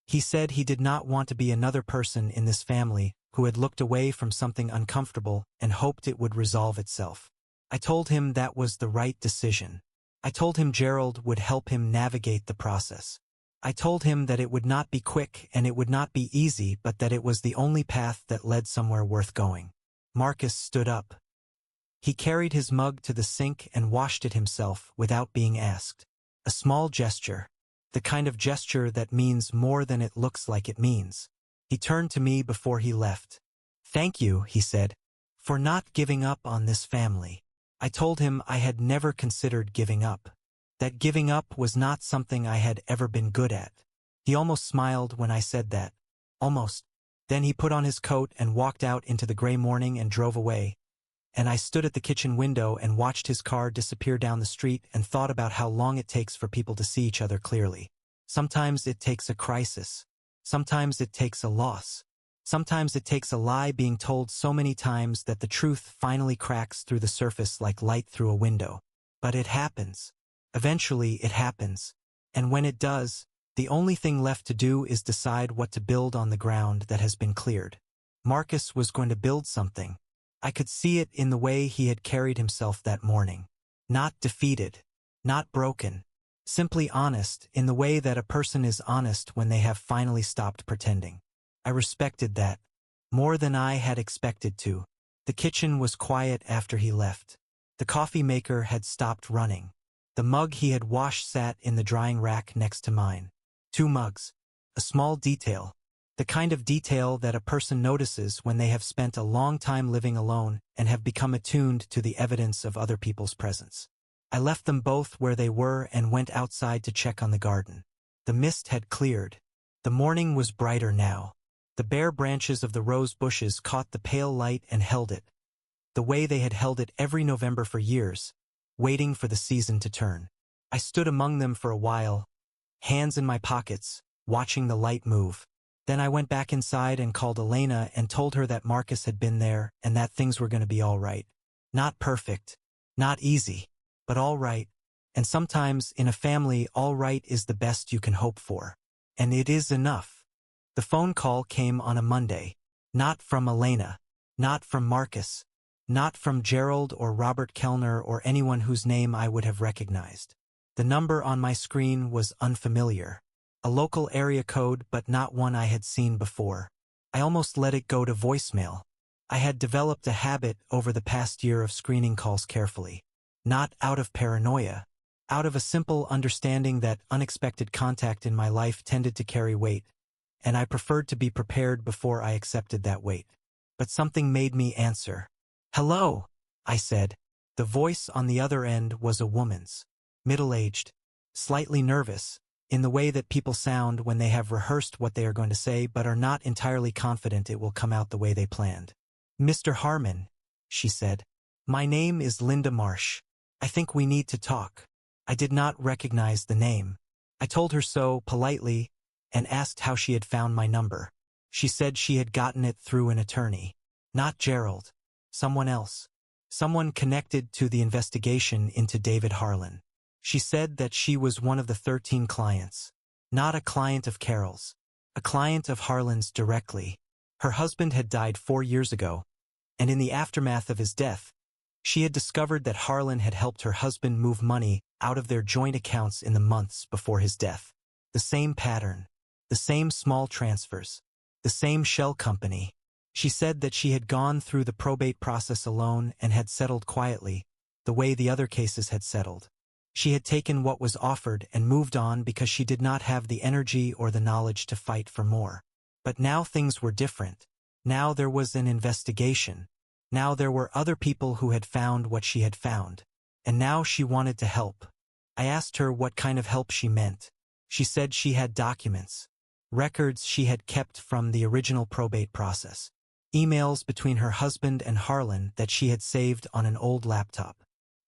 Speaker 1: He said he did not want to be another person in this family who had looked away from something uncomfortable and hoped it would resolve itself. I told him that was the right decision. I told him Gerald would help him navigate the process. I told him that it would not be quick and it would not be easy, but that it was the only path that led somewhere worth going. Marcus stood up. He carried his mug to the sink and washed it himself without being asked. A small gesture. The kind of gesture that means more than it looks like it means. He turned to me before he left. Thank you, he said, for not giving up on this family. I told him I had never considered giving up. That giving up was not something I had ever been good at. He almost smiled when I said that. Almost. Then he put on his coat and walked out into the gray morning and drove away. And I stood at the kitchen window and watched his car disappear down the street and thought about how long it takes for people to see each other clearly. Sometimes it takes a crisis. Sometimes it takes a loss. Sometimes it takes a lie being told so many times that the truth finally cracks through the surface like light through a window. But it happens. Eventually it happens. And when it does, the only thing left to do is decide what to build on the ground that has been cleared. Marcus was going to build something. I could see it in the way he had carried himself that morning. Not defeated. Not broken. Simply honest in the way that a person is honest when they have finally stopped pretending. I respected that. more than I had expected to. The kitchen was quiet after he left. The coffee maker had stopped running. The mug he had washed sat in the drying rack next to mine. 2 mugs. A small detail. The kind of detail that a person notices when they have spent a long time living alone and have become attuned to the evidence of other people's presence. I left them both where they were and went outside to check on the garden. The mist had cleared. The morning was brighter now. The bare branches of the rose bushes caught the pale light and held it, the way they had held it every November for years, waiting for the season to turn. I stood among them for a while, hands in my pockets, watching the light move. Then I went back inside and called Elena and told her that Marcus had been there and that things were going to be all right. Not perfect, not easy, but all right. And sometimes in a family, all right is the best you can hope for. And it is enough. The phone call came on a Monday. Not from Elena. Not from Marcus. Not from Gerald or Robert Kellner or anyone whose name I would have recognized. The number on my screen was unfamiliar. A local area code, but not one I had seen before. I almost let it go to voicemail. I had developed a habit over the past year of screening calls carefully. Not out of paranoia. Out of a simple understanding that unexpected contact in my life tended to carry weight, and I preferred to be prepared before I accepted that weight. But something made me answer. "Hello," I said. The voice on the other end was a woman's. Middle-aged, slightly nervous, in the way that people sound when they have rehearsed what they are going to say but are not entirely confident it will come out the way they planned. "Mr. Harmon," she said. "My name is Linda Marsh. I think we need to talk." I did not recognize the name. I told her so politely and asked how she had found my number. She said she had gotten it through an attorney. Not Gerald. Someone else. Someone connected to the investigation into David Harlan. She said that she was one of the 13 clients. Not a client of Carol's. A client of Harlan's directly. Her husband had died 4 years ago, and in the aftermath of his death, she had discovered that Harlan had helped her husband move money out of their joint accounts in the months before his death. The same pattern. The same small transfers. The same shell company. She said that she had gone through the probate process alone and had settled quietly, the way the other cases had settled. She had taken what was offered and moved on because she did not have the energy or the knowledge to fight for more. But now things were different. Now there was an investigation. Now there were other people who had found what she had found. And now she wanted to help. I asked her what kind of help she meant. She said she had documents. Records she had kept from the original probate process. Emails between her husband and Harlan that she had saved on an old laptop.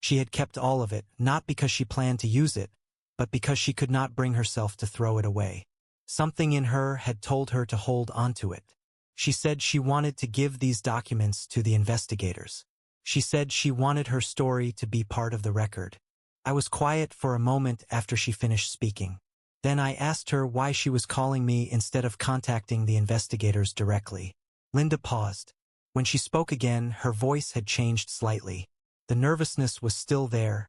Speaker 1: She had kept all of it, not because she planned to use it, but because she could not bring herself to throw it away. Something in her had told her to hold onto it. She said she wanted to give these documents to the investigators. She said she wanted her story to be part of the record. I was quiet for a moment after she finished speaking. Then I asked her why she was calling me instead of contacting the investigators directly. Linda paused. When she spoke again, her voice had changed slightly. The nervousness was still there,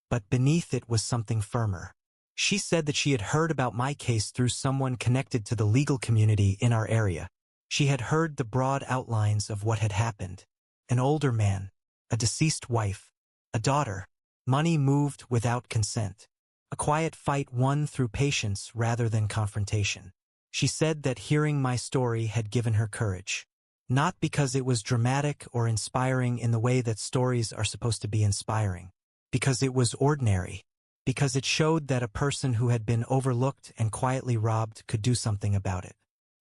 Speaker 1: but beneath it was something firmer. She said that she had heard about my case through someone connected to the legal community in our area. She had heard the broad outlines of what had happened. An older man, a deceased wife, a daughter, money moved without consent. A quiet fight won through patience rather than confrontation. She said that hearing my story had given her courage. Not because it was dramatic or inspiring in the way that stories are supposed to be inspiring. Because it was ordinary. Because it showed that a person who had been overlooked and quietly robbed could do something about it.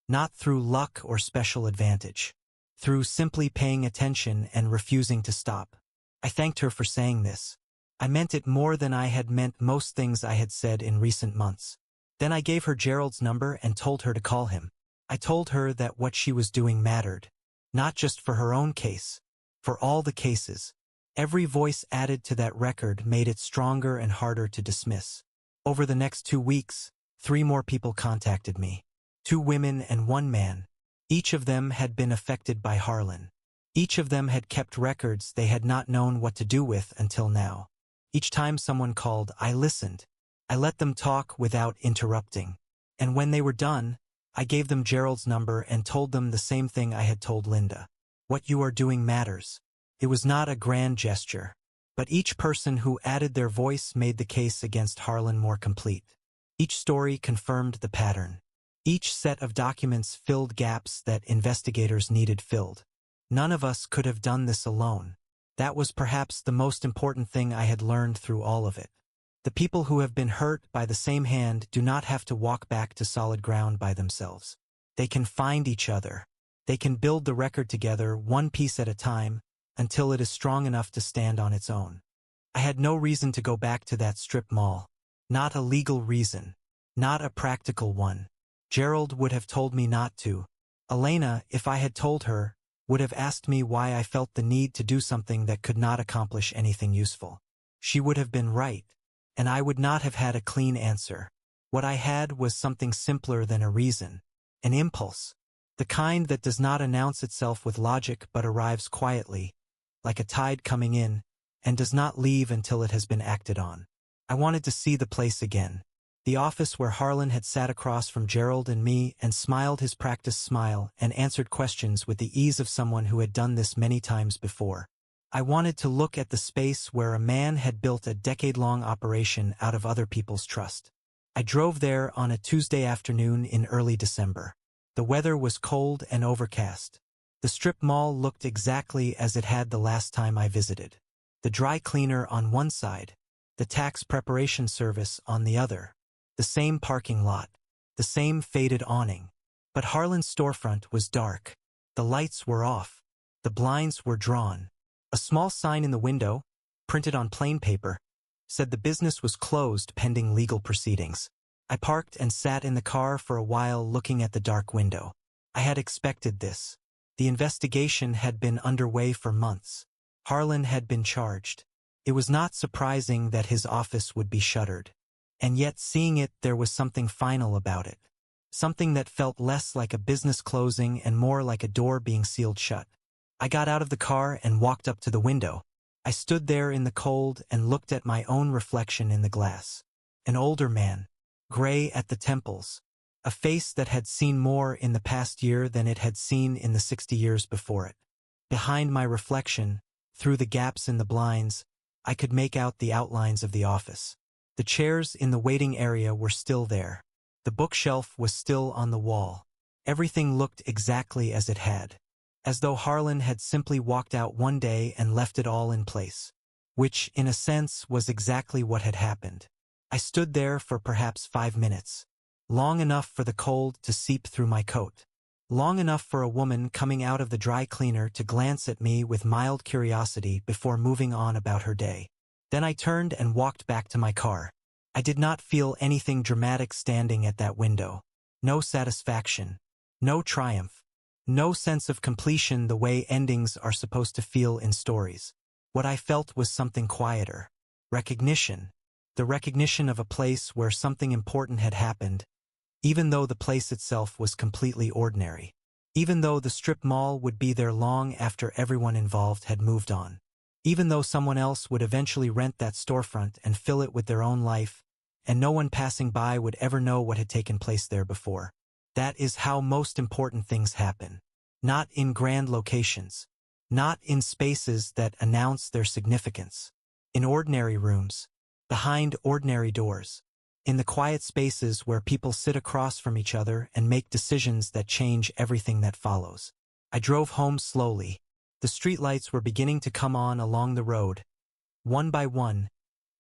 Speaker 1: Not through luck or special advantage. Through simply paying attention and refusing to stop. I thanked her for saying this. I meant it more than I had meant most things I had said in recent months. Then I gave her Gerald's number and told her to call him. I told her that what she was doing mattered. Not just for her own case. For all the cases. Every voice added to that record made it stronger and harder to dismiss. Over the next 2 weeks, 3 more people contacted me. 2 women and 1 man. Each of them had been affected by Harlan. Each of them had kept records they had not known what to do with until now. Each time someone called, I listened. I let them talk without interrupting. And when they were done, I gave them Gerald's number and told them the same thing I had told Linda. What you are doing matters. It was not a grand gesture, but each person who added their voice made the case against Harlan more complete. Each story confirmed the pattern. Each set of documents filled gaps that investigators needed filled. None of us could have done this alone. That was perhaps the most important thing I had learned through all of it. The people who have been hurt by the same hand do not have to walk back to solid ground by themselves. They can find each other. They can build the record together, one piece at a time, until it is strong enough to stand on its own. I had no reason to go back to that strip mall. Not a legal reason. Not a practical one. Gerald would have told me not to. Elena, if I had told her, would have asked me why I felt the need to do something that could not accomplish anything useful. She would have been right, and I would not have had a clean answer. What I had was something simpler than a reason. An impulse. The kind that does not announce itself with logic but arrives quietly, like a tide coming in, and does not leave until it has been acted on. I wanted to see the place again. The office where Harlan had sat across from Gerald and me and smiled his practiced smile and answered questions with the ease of someone who had done this many times before. I wanted to look at the space where a man had built a decade-long operation out of other people's trust. I drove there on a Tuesday afternoon in early December. The weather was cold and overcast. The strip mall looked exactly as it had the last time I visited. The dry cleaner on one side, the tax preparation service on the other. The same parking lot, the same faded awning. But Harlan's storefront was dark. The lights were off. The blinds were drawn. A small sign in the window, printed on plain paper, said the business was closed pending legal proceedings. I parked and sat in the car for a while looking at the dark window. I had expected this. The investigation had been underway for months. Harlan had been charged. It was not surprising that his office would be shuttered. And yet seeing it, there was something final about it. Something that felt less like a business closing and more like a door being sealed shut. I got out of the car and walked up to the window. I stood there in the cold and looked at my own reflection in the glass. An older man, gray at the temples, a face that had seen more in the past year than it had seen in the 60 years before it. Behind my reflection, through the gaps in the blinds, I could make out the outlines of the office. The chairs in the waiting area were still there. The bookshelf was still on the wall. Everything looked exactly as it had. As though Harlan had simply walked out one day and left it all in place. Which, in a sense, was exactly what had happened. I stood there for perhaps 5 minutes. Long enough for the cold to seep through my coat. Long enough for a woman coming out of the dry cleaner to glance at me with mild curiosity before moving on about her day. Then I turned and walked back to my car. I did not feel anything dramatic standing at that window. No satisfaction. No triumph. No sense of completion the way endings are supposed to feel in stories. What I felt was something quieter. Recognition. The recognition of a place where something important had happened, even though the place itself was completely ordinary. Even though the strip mall would be there long after everyone involved had moved on. Even though someone else would eventually rent that storefront and fill it with their own life, and no one passing by would ever know what had taken place there before. That is how most important things happen. Not in grand locations. Not in spaces that announce their significance. In ordinary rooms. Behind ordinary doors. In the quiet spaces where people sit across from each other and make decisions that change everything that follows. I drove home slowly. The streetlights were beginning to come on along the road, one by one,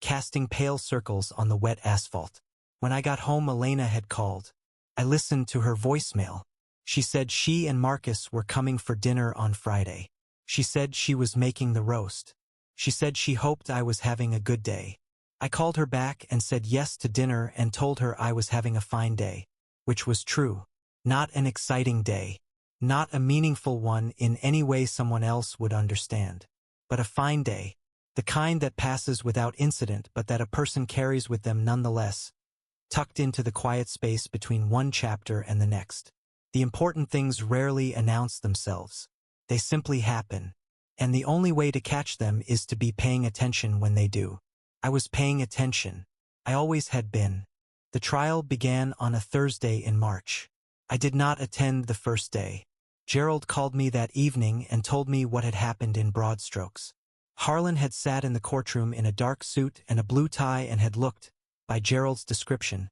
Speaker 1: casting pale circles on the wet asphalt. When I got home, Elena had called. I listened to her voicemail. She said she and Marcus were coming for dinner on Friday. She said she was making the roast. She said she hoped I was having a good day. I called her back and said yes to dinner and told her I was having a fine day, which was true. Not an exciting day. Not a meaningful one in any way someone else would understand. But a fine day. The kind that passes without incident but that a person carries with them nonetheless, tucked into the quiet space between one chapter and the next. The important things rarely announce themselves. They simply happen. And the only way to catch them is to be paying attention when they do. I was paying attention. I always had been. The trial began on a Thursday in March. I did not attend the first day. Gerald called me that evening and told me what had happened in broad strokes. Harlan had sat in the courtroom in a dark suit and a blue tie and had looked, by Gerald's description,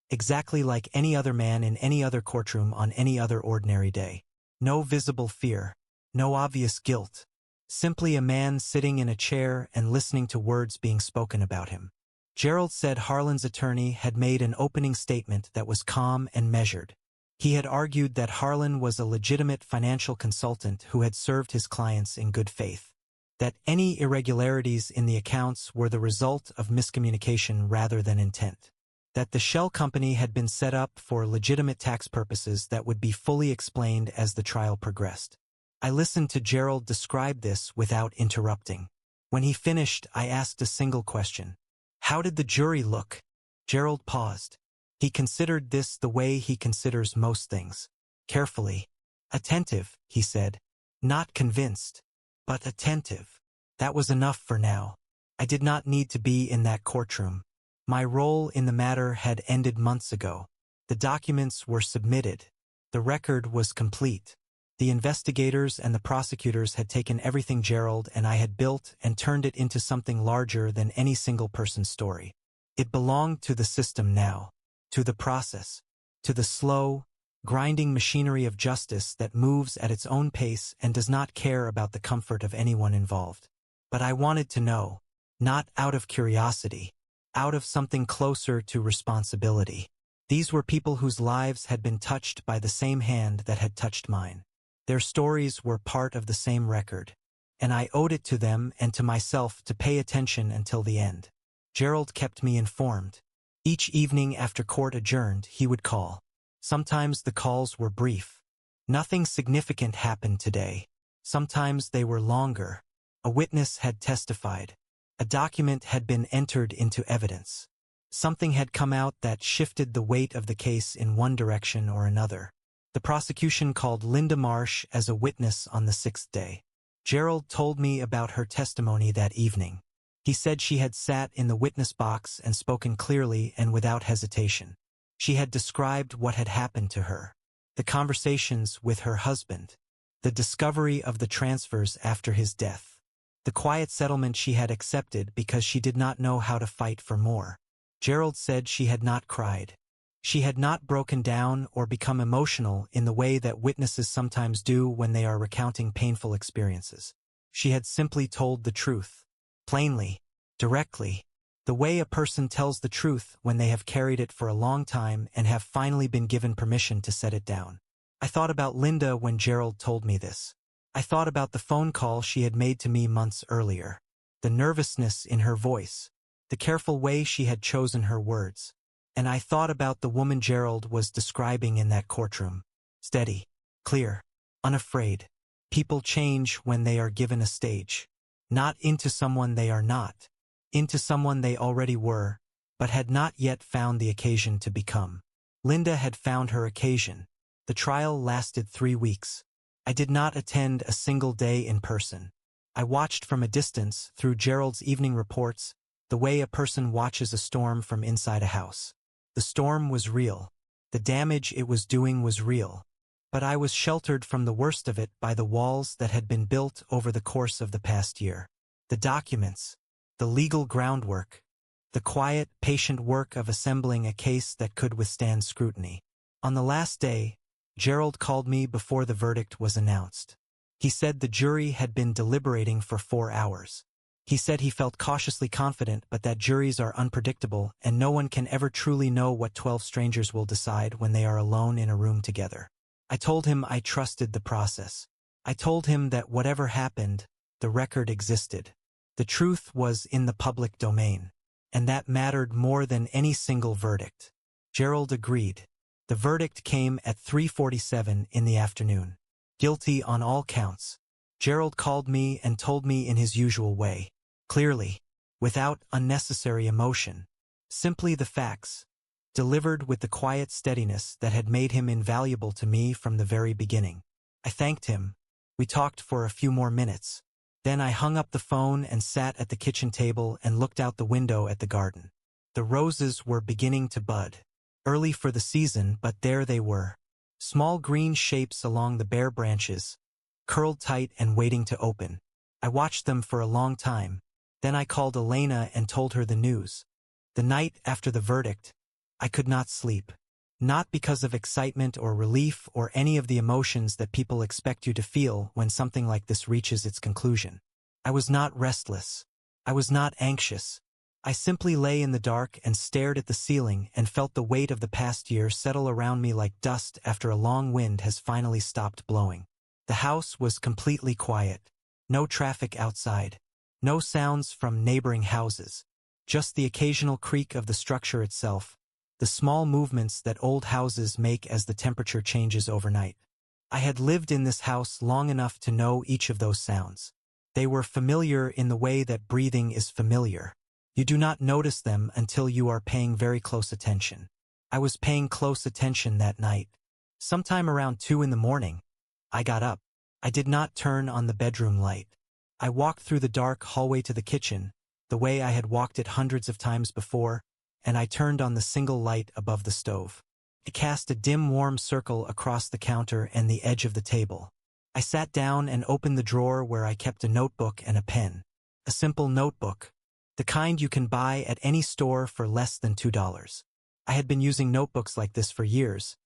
Speaker 1: exactly like any other man in any other courtroom on any other ordinary day. No visible fear, no obvious guilt, simply a man sitting in a chair and listening to words being spoken about him. Gerald said Harlan's attorney had made an opening statement that was calm and measured. He had argued that Harlan was a legitimate financial consultant who had served his clients in good faith, that any irregularities in the accounts were the result of miscommunication rather than intent, that the shell company had been set up for legitimate tax purposes that would be fully explained as the trial progressed. I listened to Gerald describe this without interrupting. When he finished, I asked a single question. How did the jury look? Gerald paused. He considered this the way he considers most things. Carefully. Attentive, he said. Not convinced, but attentive. That was enough for now. I did not need to be in that courtroom. My role in the matter had ended months ago. The documents were submitted. The record was complete. The investigators and the prosecutors had taken everything Gerald and I had built and turned it into something larger than any single person's story. It belonged to the system now, to the process, to the slow, grinding machinery of justice that moves at its own pace and does not care about the comfort of anyone involved. But I wanted to know, not out of curiosity, out of something closer to responsibility. These were people whose lives had been touched by the same hand that had touched mine. Their stories were part of the same record, and I owed it to them and to myself to pay attention until the end. Gerald kept me informed. Each evening after court adjourned, he would call. Sometimes the calls were brief. Nothing significant happened today. Sometimes they were longer. A witness had testified. A document had been entered into evidence. Something had come out that shifted the weight of the case in one direction or another. The prosecution called Linda Marsh as a witness on the 6th day. Gerald told me about her testimony that evening. He said she had sat in the witness box and spoken clearly and without hesitation. She had described what had happened to her, the conversations with her husband, the discovery of the transfers after his death, the quiet settlement she had accepted because she did not know how to fight for more. Gerald said she had not cried. She had not broken down or become emotional in the way that witnesses sometimes do when they are recounting painful experiences. She had simply told the truth, plainly, directly, the way a person tells the truth when they have carried it for a long time and have finally been given permission to set it down. I thought about Linda when Gerald told me this. I thought about the phone call she had made to me months earlier, the nervousness in her voice, the careful way she had chosen her words. And I thought about the woman Gerald was describing in that courtroom. Steady, clear, unafraid. People change when they are given a stage. Not into someone they are not. Into someone they already were, but had not yet found the occasion to become. Linda had found her occasion. The trial lasted 3 weeks. I did not attend a single day in person. I watched from a distance, through Gerald's evening reports, the way a person watches a storm from inside a house. The storm was real. The damage it was doing was real. But I was sheltered from the worst of it by the walls that had been built over the course of the past year. The documents, the legal groundwork, the quiet, patient work of assembling a case that could withstand scrutiny. On the last day, Gerald called me before the verdict was announced. He said the jury had been deliberating for 4 hours. He said he felt cautiously confident, but that juries are unpredictable and no one can ever truly know what 12 strangers will decide when they are alone in a room together. I told him I trusted the process. I told him that whatever happened, the record existed. The truth was in the public domain, and that mattered more than any single verdict. Gerald agreed. The verdict came at 3:47 in the afternoon. Guilty on all counts. Gerald called me and told me in his usual way. Clearly, without unnecessary emotion, simply the facts, delivered with the quiet steadiness that had made him invaluable to me from the very beginning. I thanked him. We talked for a few more minutes. Then I hung up the phone and sat at the kitchen table and looked out the window at the garden. The roses were beginning to bud. Early for the season, but there they were. Small green shapes along the bare branches, curled tight and waiting to open. I watched them for a long time. Then I called Elena and told her the news. The night after the verdict, I could not sleep. Not because of excitement or relief or any of the emotions that people expect you to feel when something like this reaches its conclusion. I was not restless. I was not anxious. I simply lay in the dark and stared at the ceiling and felt the weight of the past year settle around me like dust after a long wind has finally stopped blowing. The house was completely quiet. No traffic outside. No sounds from neighboring houses. Just the occasional creak of the structure itself, the small movements that old houses make as the temperature changes overnight. I had lived in this house long enough to know each of those sounds. They were familiar in the way that breathing is familiar. You do not notice them until you are paying very close attention. I was paying close attention that night. Sometime around 2 in the morning, I got up. I did not turn on the bedroom light. I walked through the dark hallway to the kitchen, the way I had walked it hundreds of times before, and I turned on the single light above the stove. It cast a dim warm circle across the counter and the edge of the table. I sat down and opened the drawer where I kept a notebook and a pen. A simple notebook, the kind you can buy at any store for less than $2. I had been using notebooks like this for years,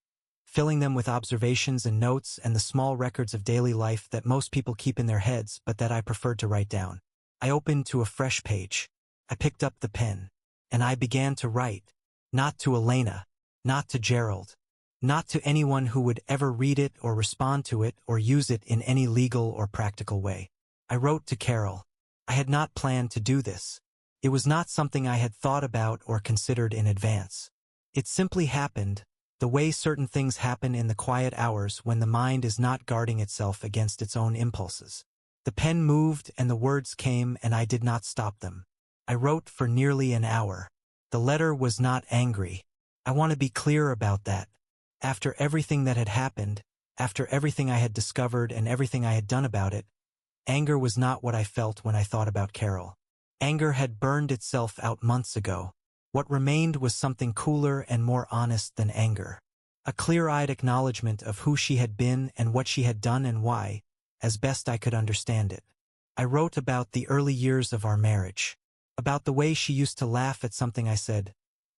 Speaker 1: filling them with observations and notes and the small records of daily life that most people keep in their heads but that I preferred to write down. I opened to a fresh page. I picked up the pen. And I began to write, not to Elena, not to Gerald, not to anyone who would ever read it or respond to it or use it in any legal or practical way. I wrote to Carol. I had not planned to do this. It was not something I had thought about or considered in advance. It simply happened, the way certain things happen in the quiet hours when the mind is not guarding itself against its own impulses. The pen moved and the words came and I did not stop them. I wrote for nearly an hour. The letter was not angry. I want to be clear about that. After everything that had happened, after everything I had discovered and everything I had done about it, anger was not what I felt when I thought about Carol. Anger had burned itself out months ago. What remained was something cooler and more honest than anger. A clear-eyed acknowledgement of who she had been and what she had done and why, as best I could understand it. I wrote about the early years of our marriage. About the way she used to laugh at something I said.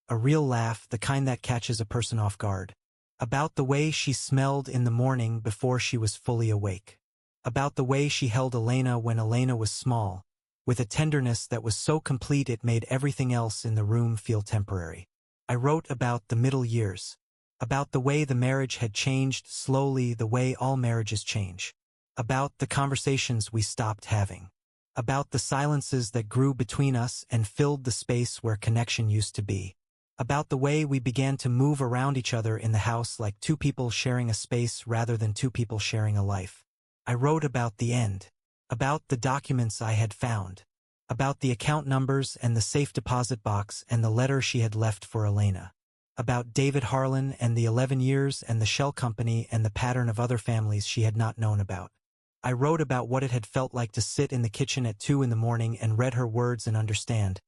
Speaker 1: A real laugh, the kind that catches a person off guard. About the way she smelled in the morning before she was fully awake. About the way she held Elena when Elena was small, with a tenderness that was so complete it made everything else in the room feel temporary. I wrote about the middle years. About the way the marriage had changed slowly, the way all marriages change. About the conversations we stopped having. About the silences that grew between us and filled the space where connection used to be. About the way we began to move around each other in the house like two people sharing a space rather than two people sharing a life. I wrote about the end. About the documents I had found. About the account numbers and the safe deposit box and the letter she had left for Elena. About David Harlan and the 11 years and the shell company and the pattern of other families she had not known about. I wrote about what it had felt like to sit in the kitchen at 2 in the morning and read her words and understand,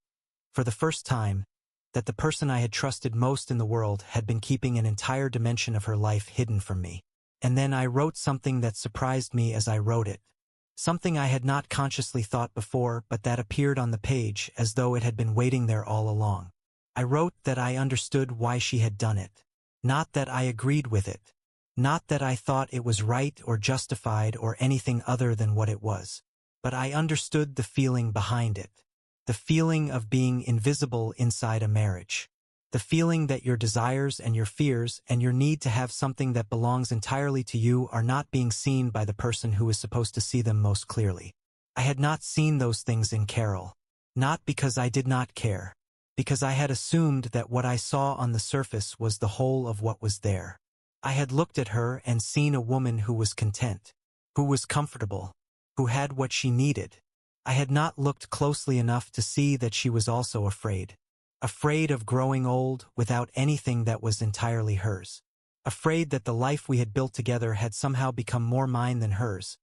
Speaker 1: for the first time, that the person I had trusted most in the world had been keeping an entire dimension of her life hidden from me. And then I wrote something that surprised me as I wrote it. Something I had not consciously thought before, but that appeared on the page as though it had been waiting there all along. I wrote that I understood why she had done it. Not that I agreed with it. Not that I thought it was right or justified or anything other than what it was. But I understood the feeling behind it. The feeling of being invisible inside a marriage. The feeling that your desires and your fears and your need to have something that belongs entirely to you are not being seen by the person who is supposed to see them most clearly. I had not seen those things in Carol. Not because I did not care. Because I had assumed that what I saw on the surface was the whole of what was there. I had looked at her and seen a woman who was content, who was comfortable, who had what she needed. I had not looked closely enough to see that she was also afraid. Afraid of growing old without anything that was entirely hers. Afraid that the life we had built together had somehow become more mine than hers.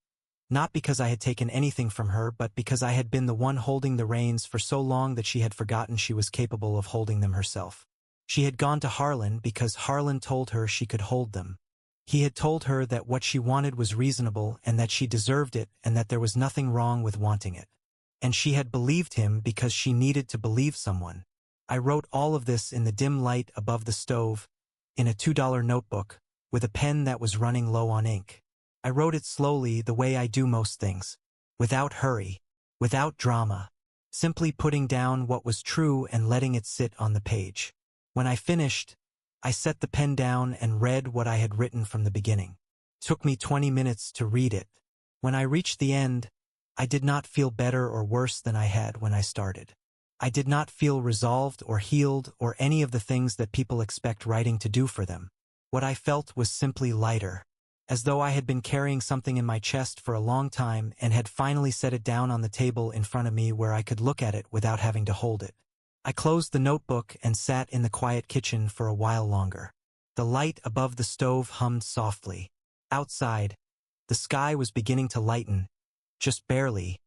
Speaker 1: Not because I had taken anything from her, but because I had been the one holding the reins for so long that she had forgotten she was capable of holding them herself. She had gone to Harlan because Harlan told her she could hold them. He had told her that what she wanted was reasonable and that she deserved it and that there was nothing wrong with wanting it. And she had believed him because she needed to believe someone. I wrote all of this in the dim light above the stove, in a $2 notebook, with a pen that was running low on ink. I wrote it slowly the way I do most things, without hurry, without drama, simply putting down what was true and letting it sit on the page. When I finished, I set the pen down and read what I had written from the beginning. It took me 20 minutes to read it. When I reached the end, I did not feel better or worse than I had when I started. I did not feel resolved or healed or any of the things that people expect writing to do for them. What I felt was simply lighter, as though I had been carrying something in my chest for a long time and had finally set it down on the table in front of me where I could look at it without having to hold it. I closed the notebook and sat in the quiet kitchen for a while longer. The light above the stove hummed softly. Outside, the sky was beginning to lighten, just barely,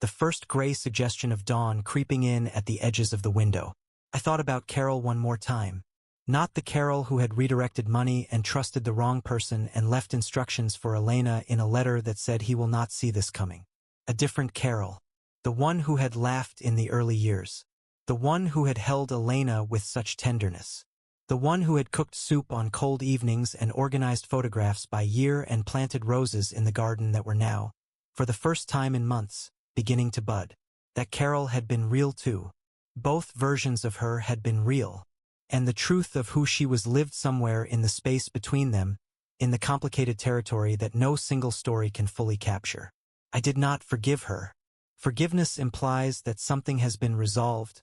Speaker 1: the first gray suggestion of dawn creeping in at the edges of the window. I thought about Carol one more time. Not the Carol who had redirected money and trusted the wrong person and left instructions for Elena in a letter that said he will not see this coming. A different Carol. The one who had laughed in the early years. The one who had held Elena with such tenderness. The one who had cooked soup on cold evenings and organized photographs by year and planted roses in the garden that were now, for the first time in months, beginning to bud. That Carol had been real too. Both versions of her had been real. And the truth of who she was lived somewhere in the space between them, in the complicated territory that no single story can fully capture. I did not forgive her. Forgiveness implies that something has been resolved,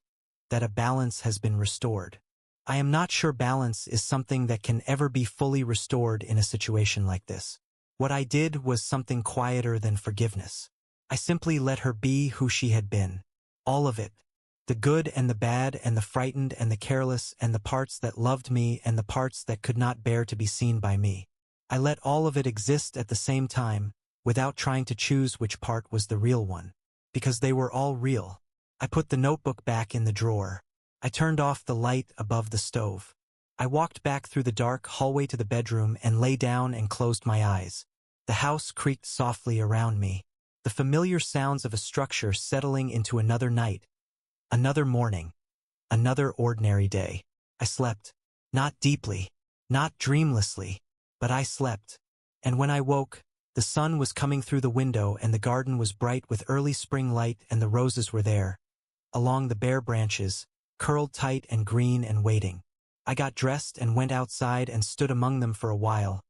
Speaker 1: that a balance has been restored. I am not sure balance is something that can ever be fully restored in a situation like this. What I did was something quieter than forgiveness. I simply let her be who she had been. All of it. The good and the bad and the frightened and the careless and the parts that loved me and the parts that could not bear to be seen by me. I let all of it exist at the same time, without trying to choose which part was the real one. Because they were all real. I put the notebook back in the drawer. I turned off the light above the stove. I walked back through the dark hallway to the bedroom and lay down and closed my eyes. The house creaked softly around me. The familiar sounds of a structure settling into another night. Another morning. Another ordinary day. I slept. Not deeply. Not dreamlessly. But I slept. And when I woke, the sun was coming through the window and the garden was bright with early spring light and the roses were there, along the bare branches, curled tight and green and waiting. I got dressed and went outside and stood among them for a while,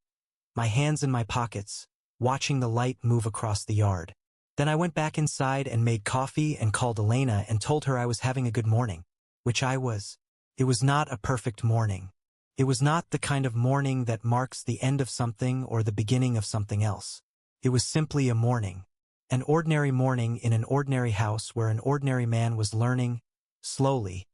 Speaker 1: my hands in my pockets, watching the light move across the yard. Then I went back inside and made coffee and called Elena and told her I was having a good morning, which I was. It was not a perfect morning. It was not the kind of morning that marks the end of something or the beginning of something else. It was simply a morning. An ordinary morning in an ordinary house where an ordinary man was learning, slowly,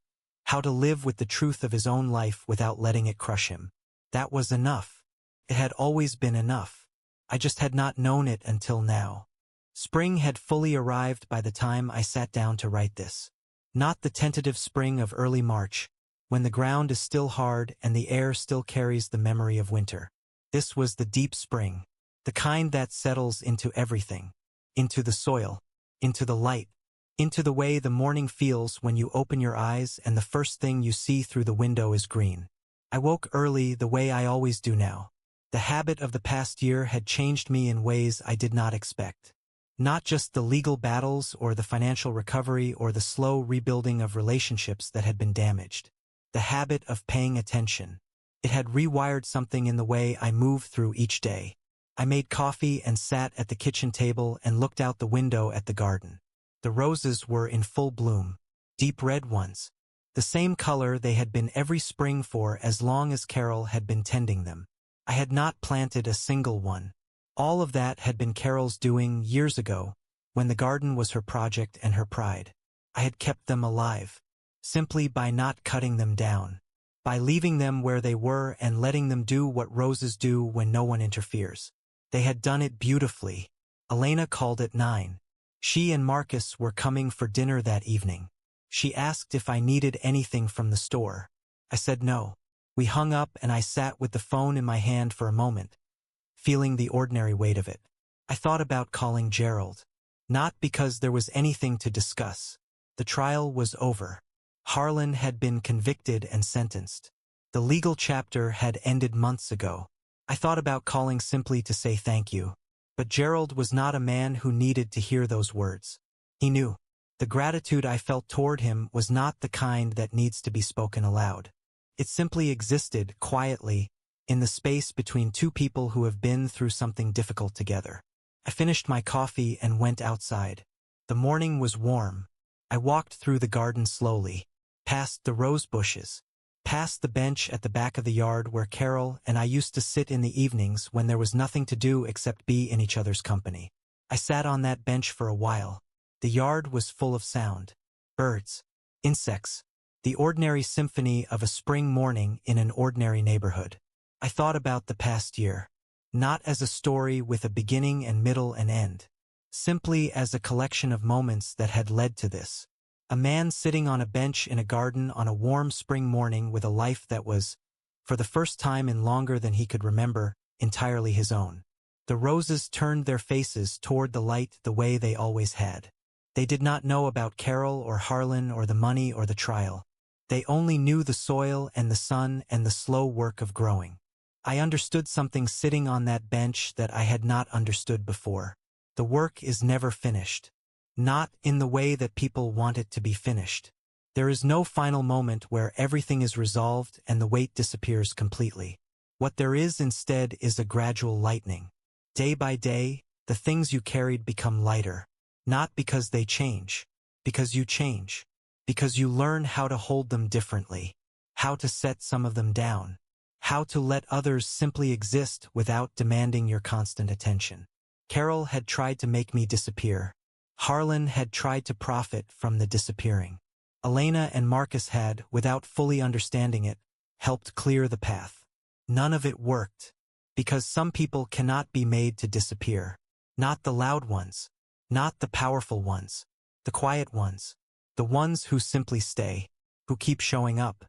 Speaker 1: how to live with the truth of his own life without letting it crush him. That was enough. It had always been enough. I just had not known it until now. Spring had fully arrived by the time I sat down to write this. Not the tentative spring of early March, when the ground is still hard and the air still carries the memory of winter. This was the deep spring, the kind that settles into everything, into the soil, into the light, into the way the morning feels when you open your eyes and the first thing you see through the window is green. I woke early the way I always do now. The habit of the past year had changed me in ways I did not expect. Not just the legal battles or the financial recovery or the slow rebuilding of relationships that had been damaged. The habit of paying attention. It had rewired something in the way I moved through each day. I made coffee and sat at the kitchen table and looked out the window at the garden. The roses were in full bloom, deep red ones, the same color they had been every spring for as long as Carol had been tending them. I had not planted a single one. All of that had been Carol's doing years ago, when the garden was her project and her pride. I had kept them alive, simply by not cutting them down, by leaving them where they were and letting them do what roses do when no one interferes. They had done it beautifully. Elena called at 9. She and Marcus were coming for dinner that evening. She asked if I needed anything from the store. I said no. We hung up and I sat with the phone in my hand for a moment, feeling the ordinary weight of it. I thought about calling Gerald. Not because there was anything to discuss. The trial was over. Harlan had been convicted and sentenced. The legal chapter had ended months ago. I thought about calling simply to say thank you. But Gerald was not a man who needed to hear those words. He knew. The gratitude I felt toward him was not the kind that needs to be spoken aloud. It simply existed, quietly, in the space between two people who have been through something difficult together. I finished my coffee and went outside. The morning was warm. I walked through the garden slowly, past the rose bushes, past the bench at the back of the yard where Carol and I used to sit in the evenings when there was nothing to do except be in each other's company. I sat on that bench for a while. The yard was full of sound. Birds, insects, the ordinary symphony of a spring morning in an ordinary neighborhood. I thought about the past year, not as a story with a beginning and middle and end, simply as a collection of moments that had led to this. A man sitting on a bench in a garden on a warm spring morning with a life that was, for the first time in longer than he could remember, entirely his own. The roses turned their faces toward the light the way they always had. They did not know about Carol or Harlan or the money or the trial. They only knew the soil and the sun and the slow work of growing. I understood something sitting on that bench that I had not understood before. The work is never finished. Not in the way that people want it to be finished. There is no final moment where everything is resolved and the weight disappears completely. What there is instead is a gradual lightening. Day by day, the things you carried become lighter. Not because they change, because you change. Because you learn how to hold them differently, how to set some of them down, how to let others simply exist without demanding your constant attention. Carol had tried to make me disappear. Harlan had tried to profit from the disappearing. Elena and Marcus had, without fully understanding it, helped clear the path. None of it worked, because some people cannot be made to disappear. Not the loud ones, not the powerful ones, the quiet ones, the ones who simply stay, who keep showing up,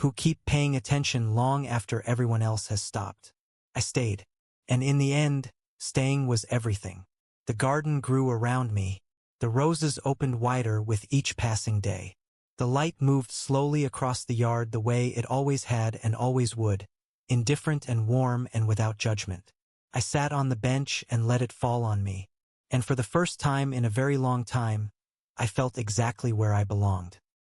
Speaker 1: who keep paying attention long after everyone else has stopped. I stayed, and in the end, staying was everything. The garden grew around me. The roses opened wider with each passing day. The light moved slowly across the yard the way it always had and always would, indifferent and warm and without judgment. I sat on the bench and let it fall on me, and for the first time in a very long time, I felt exactly where I belonged.